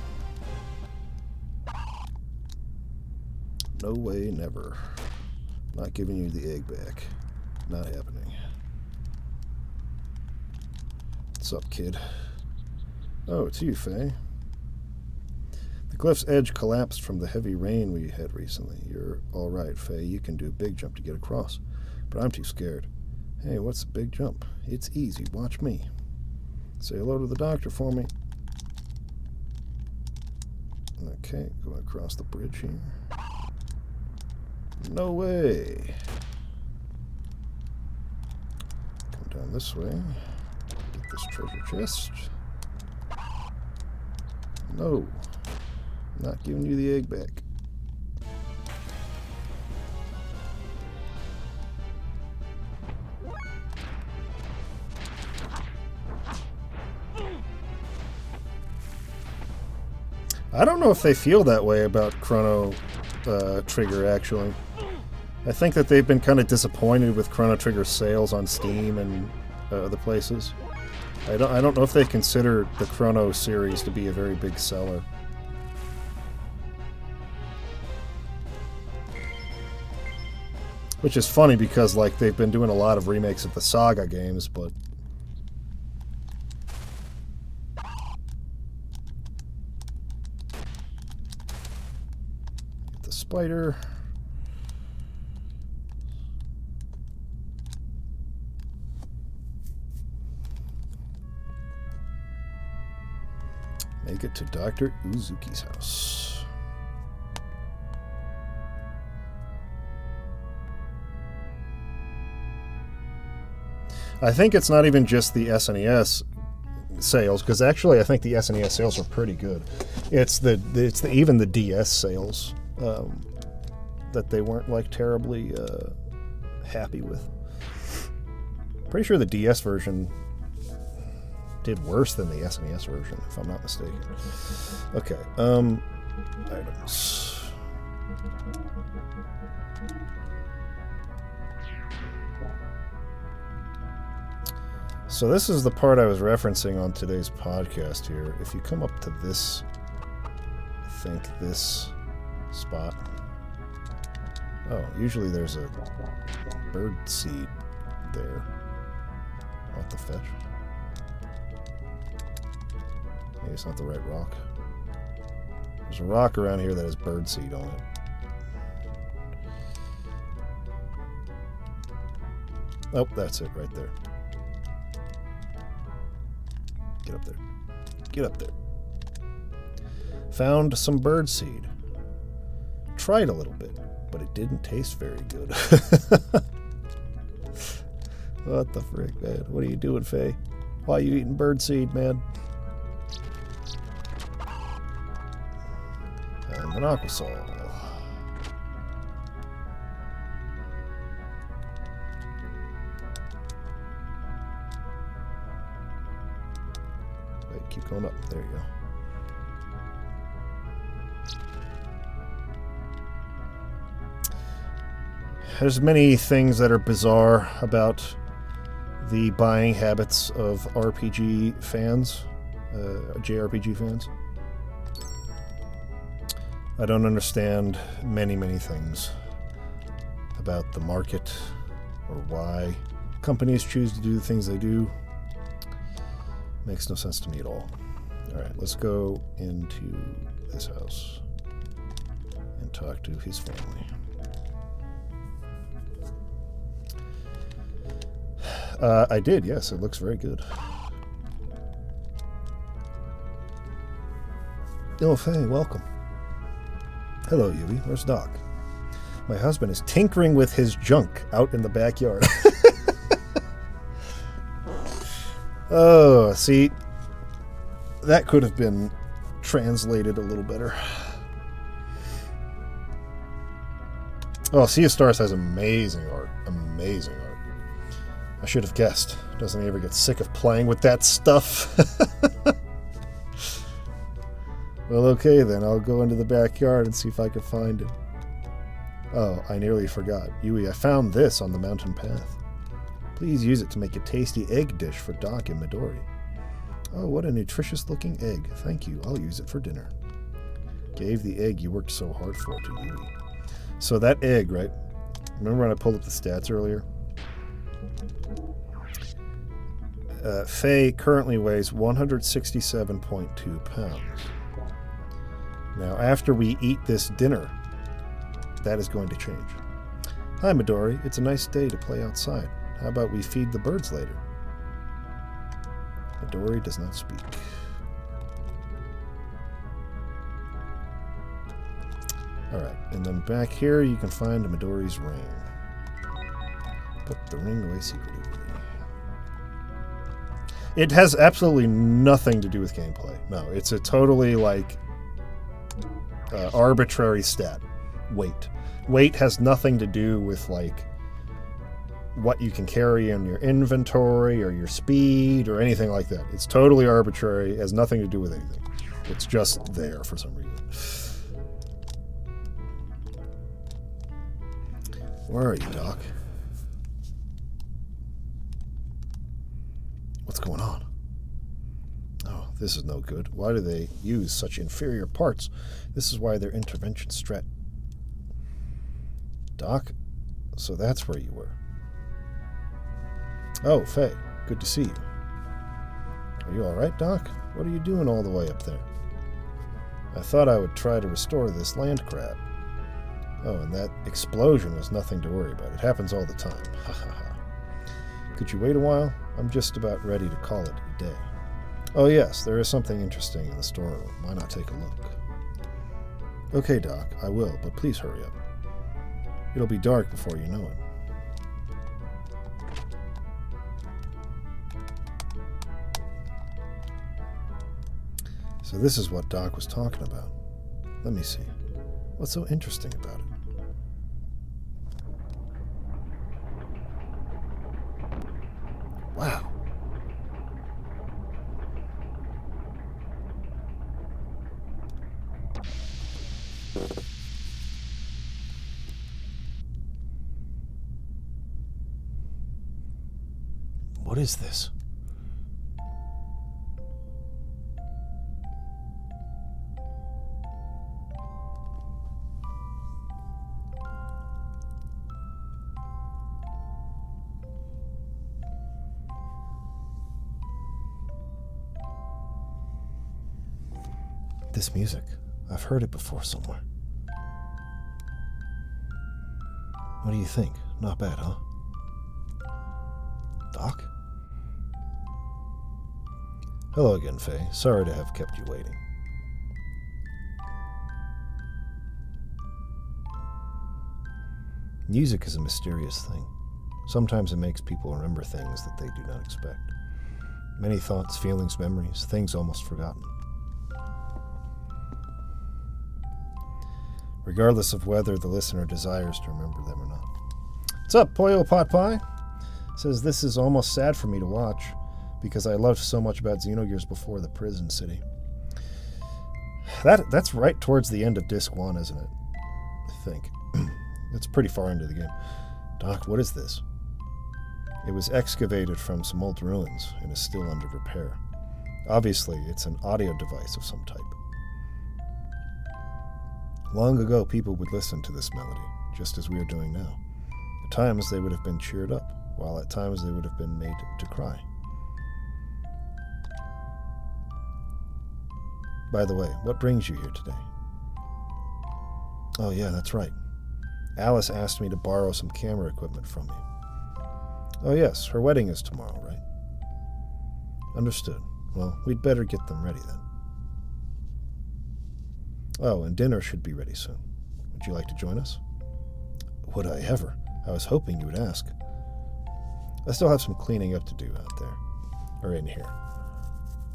No way, never. Not giving you the egg back. Not happening. What's up, kid? Oh, it's you, Faye. The cliff's edge collapsed from the heavy rain we had recently. You're all right, Faye. You can do a big jump to get across. But I'm too scared. Hey, what's a big jump? It's easy. Watch me. Say hello to the doctor for me. Okay, going across the bridge here. No way. Come down this way. Get this treasure chest. No. Not giving you the egg back. I don't know if they feel that way about Chrono Trigger, actually. I think that they've been kind of disappointed with Chrono Trigger sales on Steam and other places. I don't know if they consider the Chrono series to be a very big seller. Which is funny because, like, they've been doing a lot of remakes of the Saga games, but... Get the spider. Make it to Dr. Uzuki's house. I think it's not even just the SNES sales, because actually I think the SNES sales are pretty good. It's even the DS sales that they weren't like terribly happy with. Pretty sure the DS version did worse than the SNES version, if I'm not mistaken. Okay, items. So this is the part I was referencing on today's podcast here. If you come up to this, I think this spot. Oh, usually there's a bird seed there. What the fetch? Maybe it's not the right rock. There's a rock around here that has bird seed on it. Oh, that's it right there. Get up there. Get up there. Found some bird seed. Tried a little bit, but it didn't taste very good. What the frick, man? What are you doing, Faye? Why are you eating bird seed, man? And an aquasol. Wait, keep going up. There you go. There's many things that are bizarre about the buying habits of RPG fans, JRPG fans. I don't understand many things about the market or why companies choose to do the things they do. Makes no sense to me at all. Alright, let's go into this house and talk to his family. I did, yes. It looks very good. Oh, Faye, welcome. Hello, Yubi. Where's Doc? My husband is tinkering with his junk out in the backyard. Oh, see, that could have been translated a little better. Oh, Sea of Stars has amazing art. Amazing art. I should have guessed. Doesn't he ever get sick of playing with that stuff? Well, okay then. I'll go into the backyard and see if I can find it. Oh, I nearly forgot. Yui, I found this on the mountain path. Please use it to make a tasty egg dish for Doc and Midori. Oh, what a nutritious-looking egg. Thank you. I'll use it for dinner. Gave the egg you worked so hard for to Yui. So that egg, right? Remember when I pulled up the stats earlier? Faye currently weighs 167.2 pounds. Now, after we eat this dinner, that is going to change. Hi, Midori. It's a nice day to play outside. How about we feed the birds later? Midori does not speak. Alright, and then back here you can find Midori's ring. Put the ring away secretly. It has absolutely nothing to do with gameplay. No, it's a totally, like, arbitrary stat. Weight. Weight has nothing to do with, like, what you can carry in your inventory or your speed or anything like that. It's totally arbitrary. It has nothing to do with anything. It's just there for some reason. Where are you, Doc? What's going on? Oh, this is no good. Why do they use such inferior parts? This is why their intervention strat... Doc? So that's where you were. Oh, Faye. Good to see you. Are you alright, Doc? What are you doing all the way up there? I thought I would try to restore this land crab. Oh, and that explosion was nothing to worry about. It happens all the time. Ha ha ha. Could you wait a while? I'm just about ready to call it a day. Oh yes, there is something interesting in the storeroom. Why not take a look? Okay, Doc, I will, but please hurry up. It'll be dark before you know it. So this is what Doc was talking about. Let me see. What's so interesting about it? Wow. What is this? This music. I've heard it before somewhere. What do you think? Not bad, huh? Doc? Hello again, Faye. Sorry to have kept you waiting. Music is a mysterious thing. Sometimes it makes people remember things that they do not expect. Many thoughts, feelings, memories, things almost forgotten. Regardless of whether the listener desires to remember them or not. What's up, Pollo Pot Pie? Says, this is almost sad for me to watch because I loved so much about Xenogears before the prison city. That's right towards the end of Disc 1, isn't it? I think. It's pretty far into the game. Doc, what is this? It was excavated from some old ruins and is still under repair. Obviously, it's an audio device of some type. Long ago, people would listen to this melody, just as we are doing now. At times, they would have been cheered up, while at times they would have been made to cry. By the way, what brings you here today? Oh yeah, that's right. Alice asked me to borrow some camera equipment from you. Oh yes, her wedding is tomorrow, right? Understood. Well, we'd better get them ready then. Oh, and dinner should be ready soon. Would you like to join us? Would I ever? I was hoping you would ask. I still have some cleaning up to do out there. Or in here.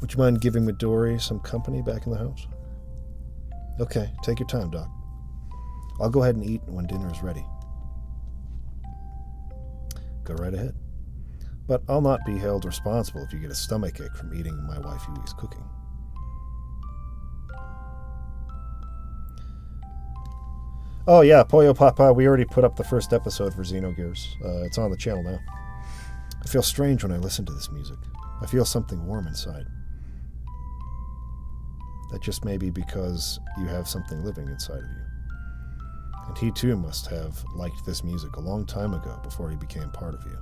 Would you mind giving Midori some company back in the house? Okay, take your time, Doc. I'll go ahead and eat when dinner is ready. Go right ahead. But I'll not be held responsible if you get a stomachache from eating my wife Yui's cooking. Oh yeah, Pollo Papa, we already put up the first episode for Xenogears. It's on the channel now. I feel strange when I listen to this music. I feel something warm inside. That just may be because you have something living inside of you. And he too must have liked this music a long time ago before he became part of you.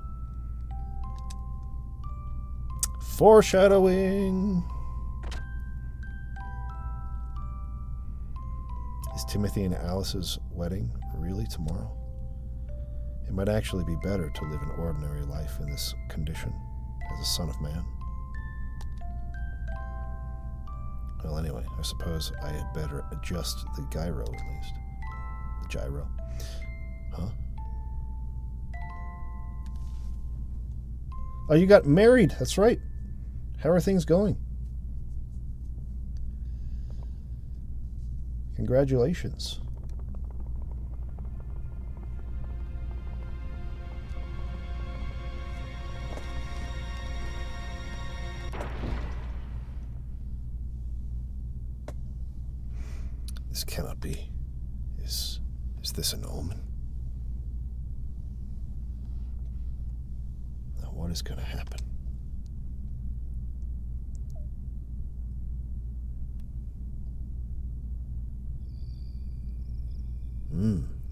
Foreshadowing! Is Timothy and Alice's wedding really tomorrow? It might actually be better to live an ordinary life in this condition as a son of man. Well, anyway, I suppose I had better adjust the gyro at least. The gyro. Huh? Oh, you got married. That's right. How are things going? Congratulations. This cannot be. Is this an omen? Now what is going to happen?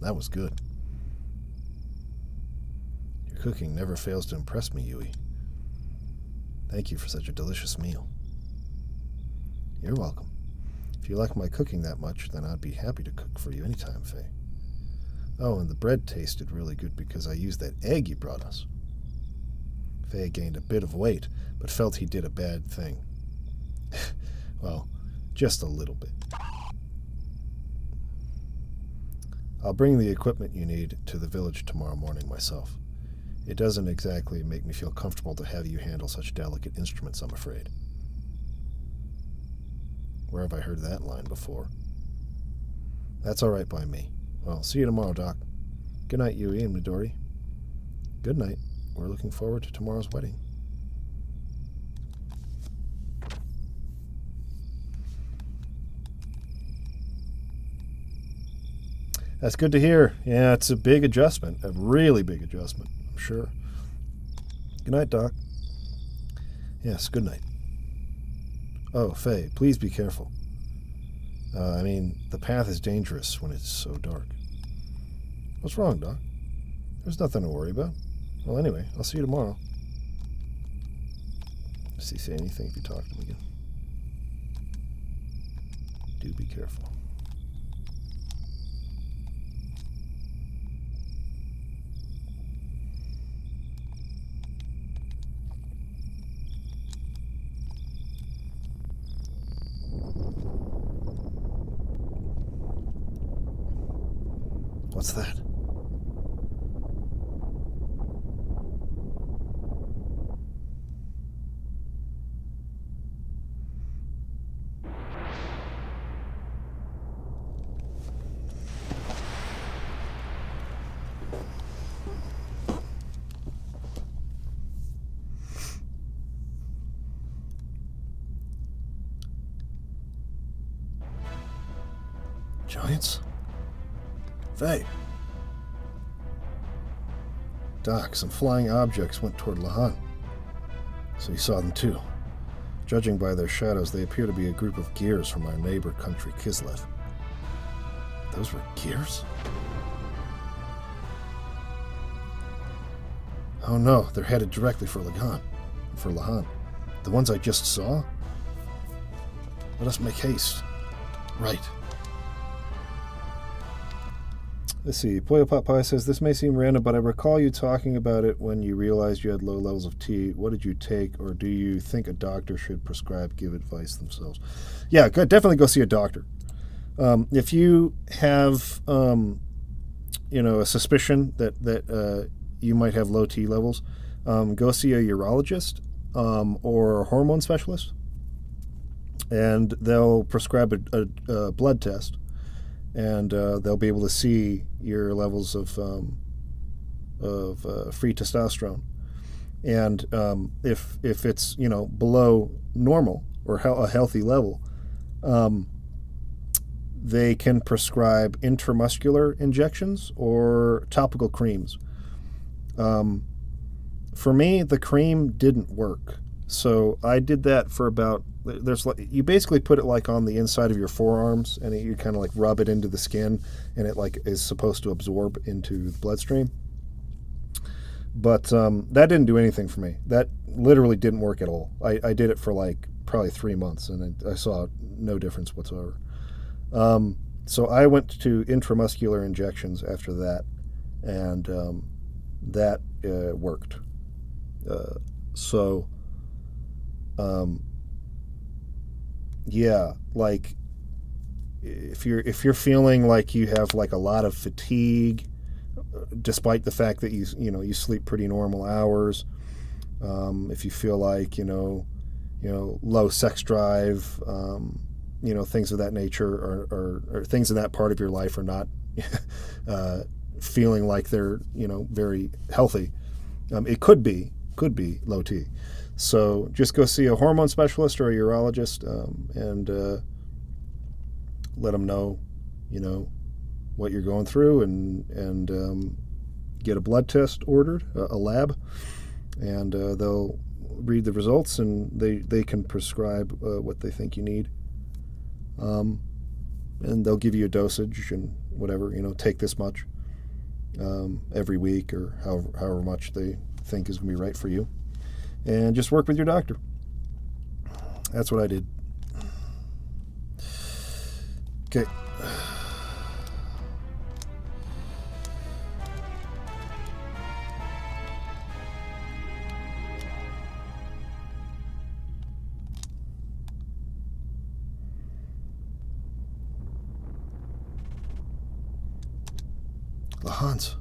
That was good. Your cooking never fails to impress me, Yui. Thank you for such a delicious meal. You're welcome. If you like my cooking that much, then I'd be happy to cook for you anytime, Faye. Oh, and the bread tasted really good because I used that egg you brought us. Faye gained a bit of weight, but felt he did a bad thing. Well, just a little bit. I'll bring the equipment you need to the village tomorrow morning myself. It doesn't exactly make me feel comfortable to have you handle such delicate instruments, I'm afraid. Where have I heard that line before? That's all right by me. Well, see you tomorrow, Doc. Good night, Yui and Midori. Good night. We're looking forward to tomorrow's wedding. That's good to hear. Yeah, it's a big adjustment. A really big adjustment, I'm sure. Good night, Doc. Yes, good night. Oh, Faye, please be careful. The path is dangerous when it's so dark. What's wrong, Doc? There's nothing to worry about. Well, anyway, I'll see you tomorrow. Does he say anything if you talk to him again? Do be careful. What's that? Giants? Faye. Doc, some flying objects went toward Lahan. So you saw them too. Judging by their shadows, they appear to be a group of gears from our neighbor country, Kislev. Those were gears? Oh no, they're headed directly for Lahan. The ones I just saw? Let us make haste. Right. Let's see. Pollo Pot Pie says, this may seem random, but I recall you talking about it when you realized you had low levels of T. What did you take, or do you think a doctor should give advice themselves? Yeah, definitely go see a doctor. If you have, a suspicion that you might have low T levels, go see a urologist or a hormone specialist, and they'll prescribe a blood test. And they'll be able to see your levels of free testosterone, and if it's below normal or a healthy level, they can prescribe intramuscular injections or topical creams. For me, the cream didn't work. So I did that for about, you basically put it like on the inside of your forearms, and you kind of like rub it into the skin, and it like is supposed to absorb into the bloodstream. But that didn't do anything for me. That literally didn't work at all. I did it for like probably 3 months, and I saw no difference whatsoever. So I went to intramuscular injections after that, and that worked. Yeah, like if you're feeling like you have like a lot of fatigue, despite the fact that you sleep pretty normal hours, if you feel like low sex drive, things of that nature, or things in that part of your life are not feeling like they're very healthy, it could be low T. So just go see a hormone specialist or a urologist, and let them know what you're going through, and get a blood test ordered, a lab, and they'll read the results, and they can prescribe what they think you need, and they'll give you a dosage and whatever, take this much every week, or however much they think is going to be right for you, and just work with your doctor. That's what I did. Okay. Hans.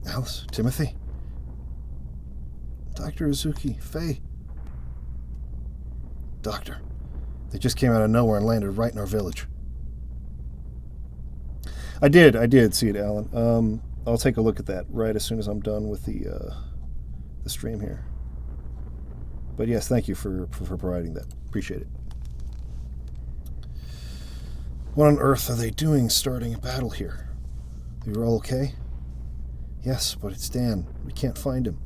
Alice, Timothy, Dr. Uzuki, Faye. Doctor, they just came out of nowhere and landed right in our village. I did see it, Alan. I'll take a look at that right as soon as I'm done with the stream here. But yes, thank you for providing that. Appreciate it. What on earth are they doing starting a battle here? You're all okay? Yes, but it's Dan. We can't find him.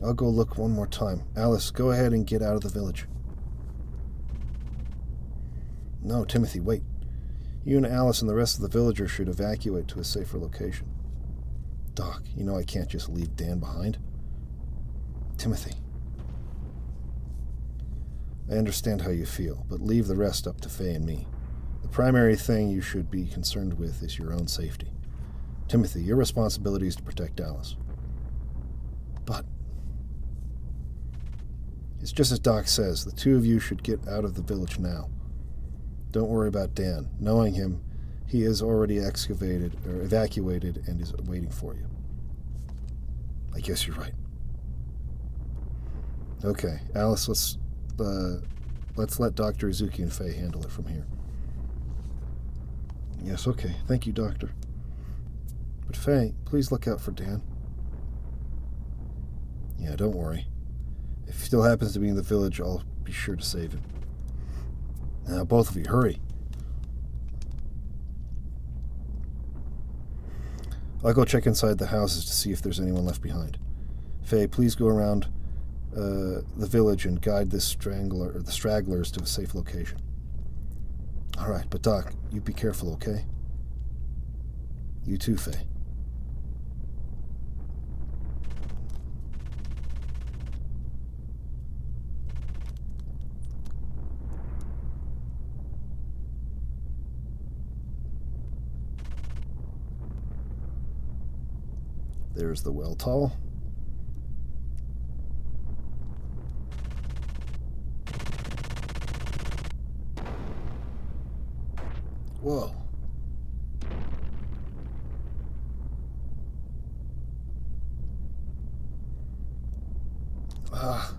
I'll go look one more time. Alice, go ahead and get out of the village. No, Timothy, wait. You and Alice and the rest of the villagers should evacuate to a safer location. Doc, I can't just leave Dan behind. Timothy. I understand how you feel, but leave the rest up to Faye and me. The primary thing you should be concerned with is your own safety. Timothy, your responsibility is to protect Alice. But it's just as Doc says, the two of you should get out of the village now. Don't worry about Dan. Knowing him, he is already evacuated and is waiting for you. I guess you're right. Okay, Alice, let's let Dr. Uzuki and Faye handle it from here. Yes, okay. Thank you, Doctor. But Faye, please look out for Dan. Yeah, don't worry. If he still happens to be in the village, I'll be sure to save him. Now, both of you, hurry. I'll go check inside the houses to see if there's anyone left behind. Faye, please go around the village and guide the stragglers to a safe location. All right, but Doc, you be careful, okay? You too, Faye. There's the well tall. Whoa. Ah.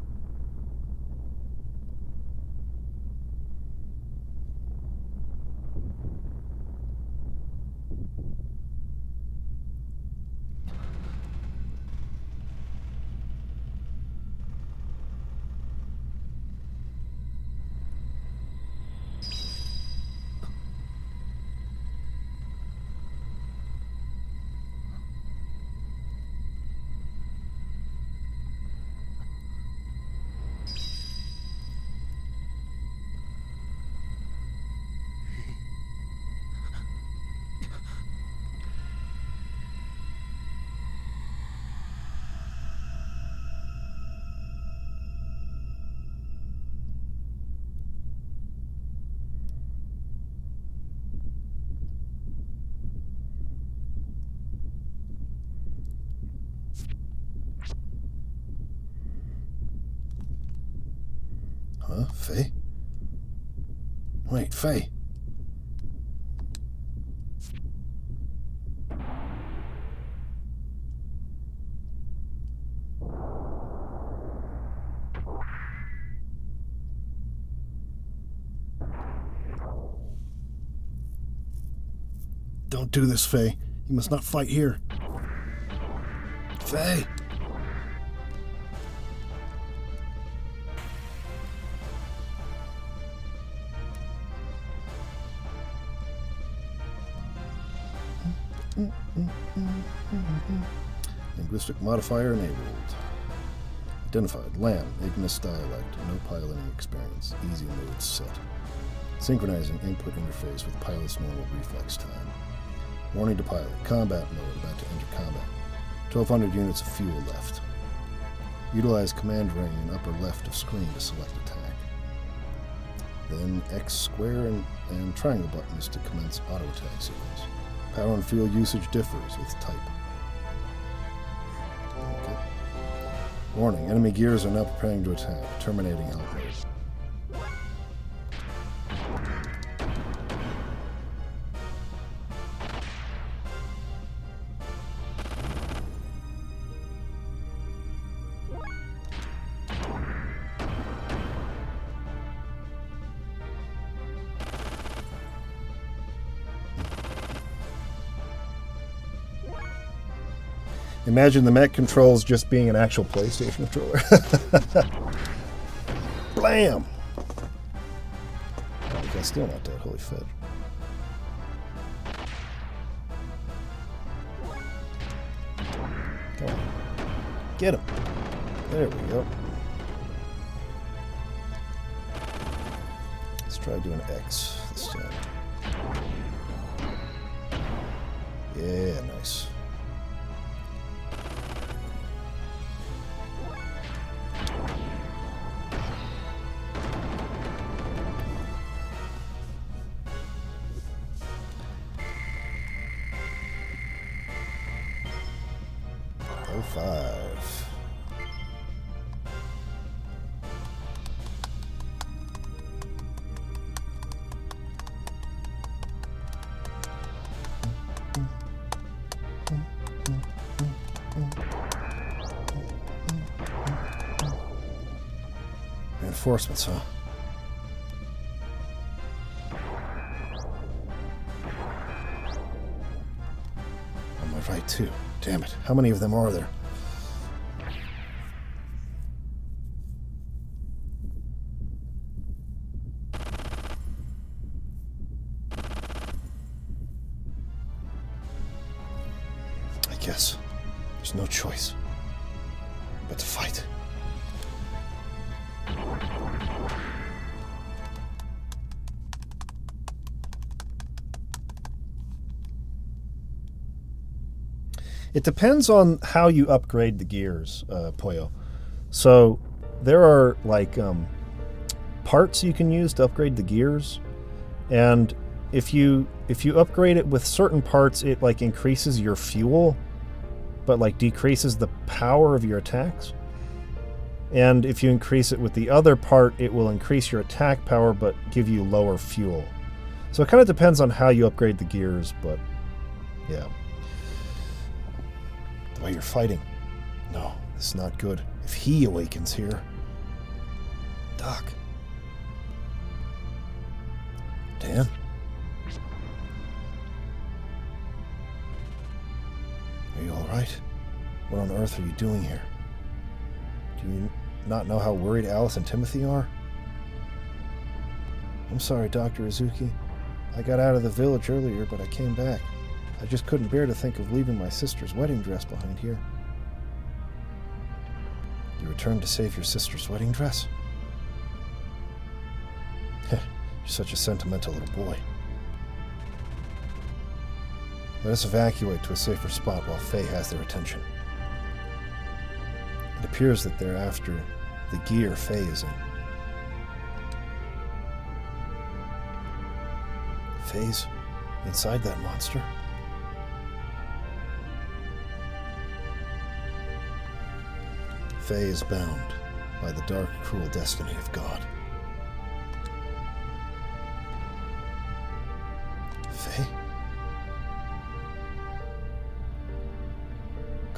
Huh? Faye? Wait, Faye. Don't do this, Faye. You must not fight here. Faye! Linguistic modifier enabled. Identified. Lamb. Ignis dialect. No piloting experience. Easy mode set. Synchronizing input interface with pilot's normal reflex time. Warning to pilot. Combat mode. About to enter combat. 1,200 units of fuel left. Utilize command ring in upper left of screen to select attack. Then X square and triangle buttons to commence auto attack sequence. Power and fuel usage differs with type. Okay. Warning, enemy gears are now preparing to attack. Terminating outbreak. Imagine the mech controls just being an actual PlayStation controller. Blam! Oh, that's still not dead. Holy fudge. Come on. Get him. There we go. Let's try doing X this time. Yeah, nice. Five. Reinforcements, huh? On my right, too. Damn it. How many of them are there? I guess there's no choice but to fight. It depends on how you upgrade the gears, Poyo. So there are like parts you can use to upgrade the gears, and if you upgrade it with certain parts, it like increases your fuel, but like decreases the power of your attacks. And if you increase it with the other part, it will increase your attack power, but give you lower fuel. So it kind of depends on how you upgrade the gears, but yeah. The way you're fighting. No, this is not good. If he awakens here. Doc. Dan? Are you alright? What on earth are you doing here? Do you not know how worried Alice and Timothy are? I'm sorry, Dr. Izuki. I got out of the village earlier, but I came back. I just couldn't bear to think of leaving my sister's wedding dress behind here. You returned to save your sister's wedding dress? You're such a sentimental little boy. Let us evacuate to a safer spot while Faye has their attention. It appears that they're after the gear Faye is in. Faye's inside that monster? Faye is bound by the dark, cruel destiny of God.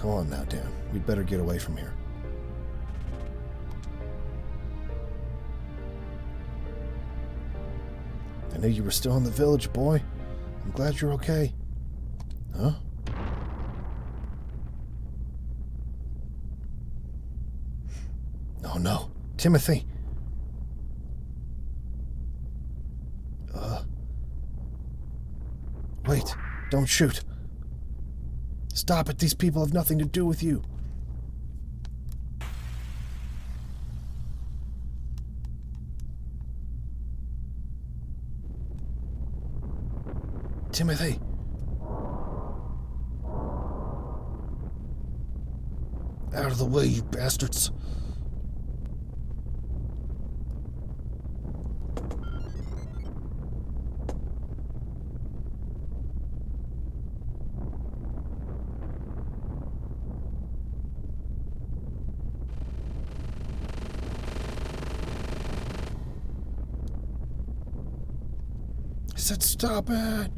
Come on now, Dan. We'd better get away from here. I knew you were still in the village, boy. I'm glad you're okay. Huh? Oh no. Timothy! Wait. Don't shoot. Stop it. These people have nothing to do with you. Timothy! Out of the way, you bastards! I said stop it!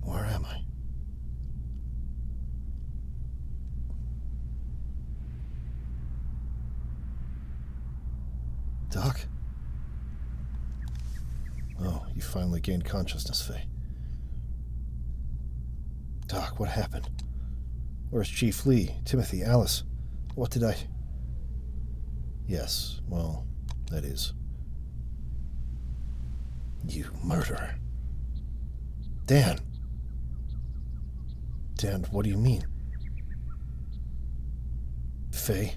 Where am I? Doc? Oh, you finally gained consciousness, Faye. Doc, what happened? Where's Chief Lee, Timothy, Alice? What did I... Yes, well, that is. You murderer. Dan! Dan, what do you mean? Faye,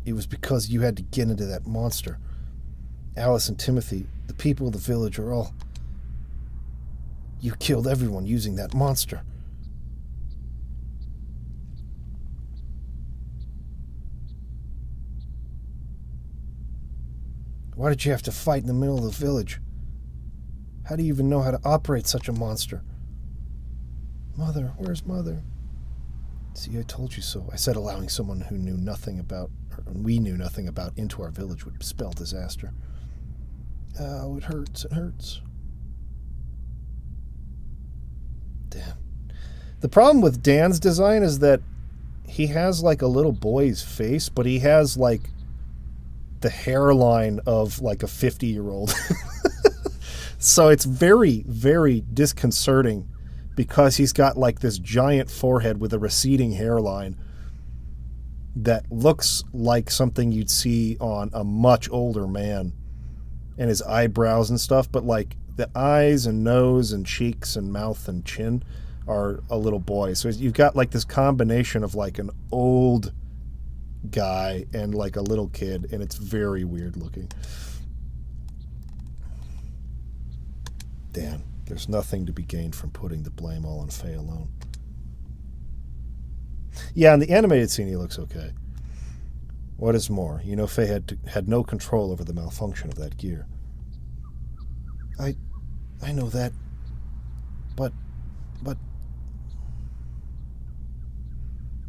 it was because you had to get into that monster. Alice and Timothy, the people of the village are all... You killed everyone using that monster. Why did you have to fight in the middle of the village? How do you even know how to operate such a monster? Mother, where's Mother? See, I told you so. I said allowing someone who knew nothing about, or we knew nothing about, into our village would spell disaster. Oh, it hurts, it hurts. Dan. The problem with Dan's design is that he has like a little boy's face, but he has like the hairline of like a 50-year-old. So it's very, very disconcerting because he's got like this giant forehead with a receding hairline that looks like something you'd see on a much older man, and his eyebrows and stuff, but like the eyes and nose and cheeks and mouth and chin are a little boy. So you've got like this combination of like an old guy and like a little kid, and it's very weird looking. Dan, there's nothing to be gained from putting the blame all on Faye alone. Yeah, in the animated scene he looks okay. What is more, you know Faye had no control over the malfunction of that gear. I know that, but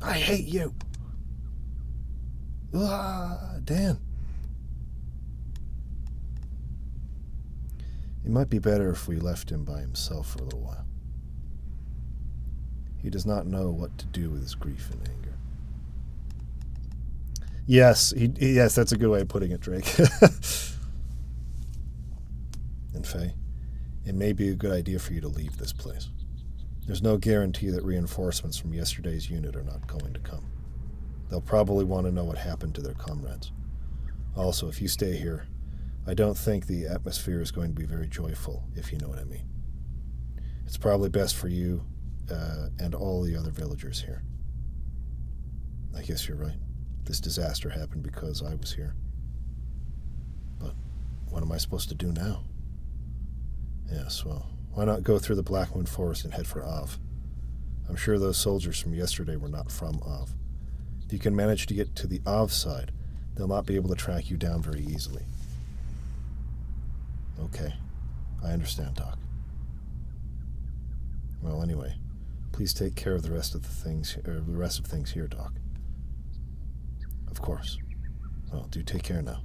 I hate you. Dan. It might be better if we left him by himself for a little while. He does not know what to do with his grief and anger. Yes, yes, that's a good way of putting it, Drake. And Faye, it may be a good idea for you to leave this place. There's no guarantee that reinforcements from yesterday's unit are not going to come. They'll probably want to know what happened to their comrades. Also, if you stay here, I don't think the atmosphere is going to be very joyful, if you know what I mean. It's probably best for you and all the other villagers here. I guess you're right. This disaster happened because I was here. But what am I supposed to do now? Yes, well, why not go through the Blackmoon forest and head for Av? I'm sure those soldiers from yesterday were not from Av. If you can manage to get to the Av side, they'll not be able to track you down very easily. Okay, I understand, Doc. Well, anyway, please take care of the rest of things here, Doc. Of course. Well, do take care now.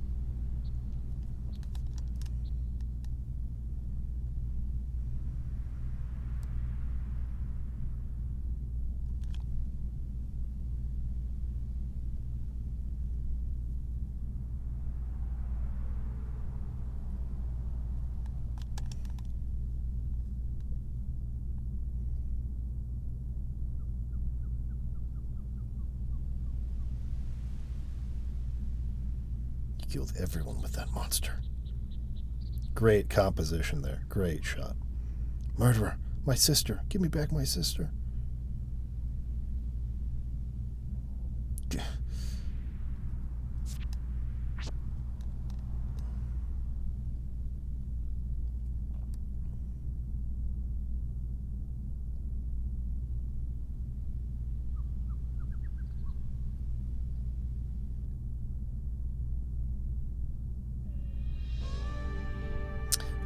Killed everyone with that monster. Great composition there. Great shot. Murderer! My sister! Give me back my sister!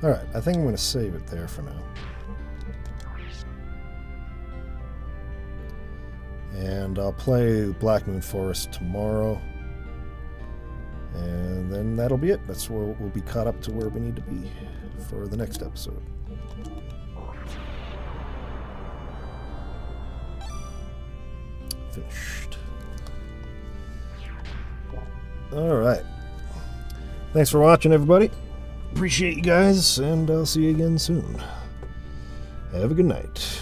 Alright, I think I'm going to save it there for now. And I'll play Blackmoon Forest tomorrow. And then that'll be it. That's where we'll be caught up to where we need to be for the next episode. Finished. Alright. Thanks for watching, everybody. Appreciate you guys, and I'll see you again soon. Have a good night.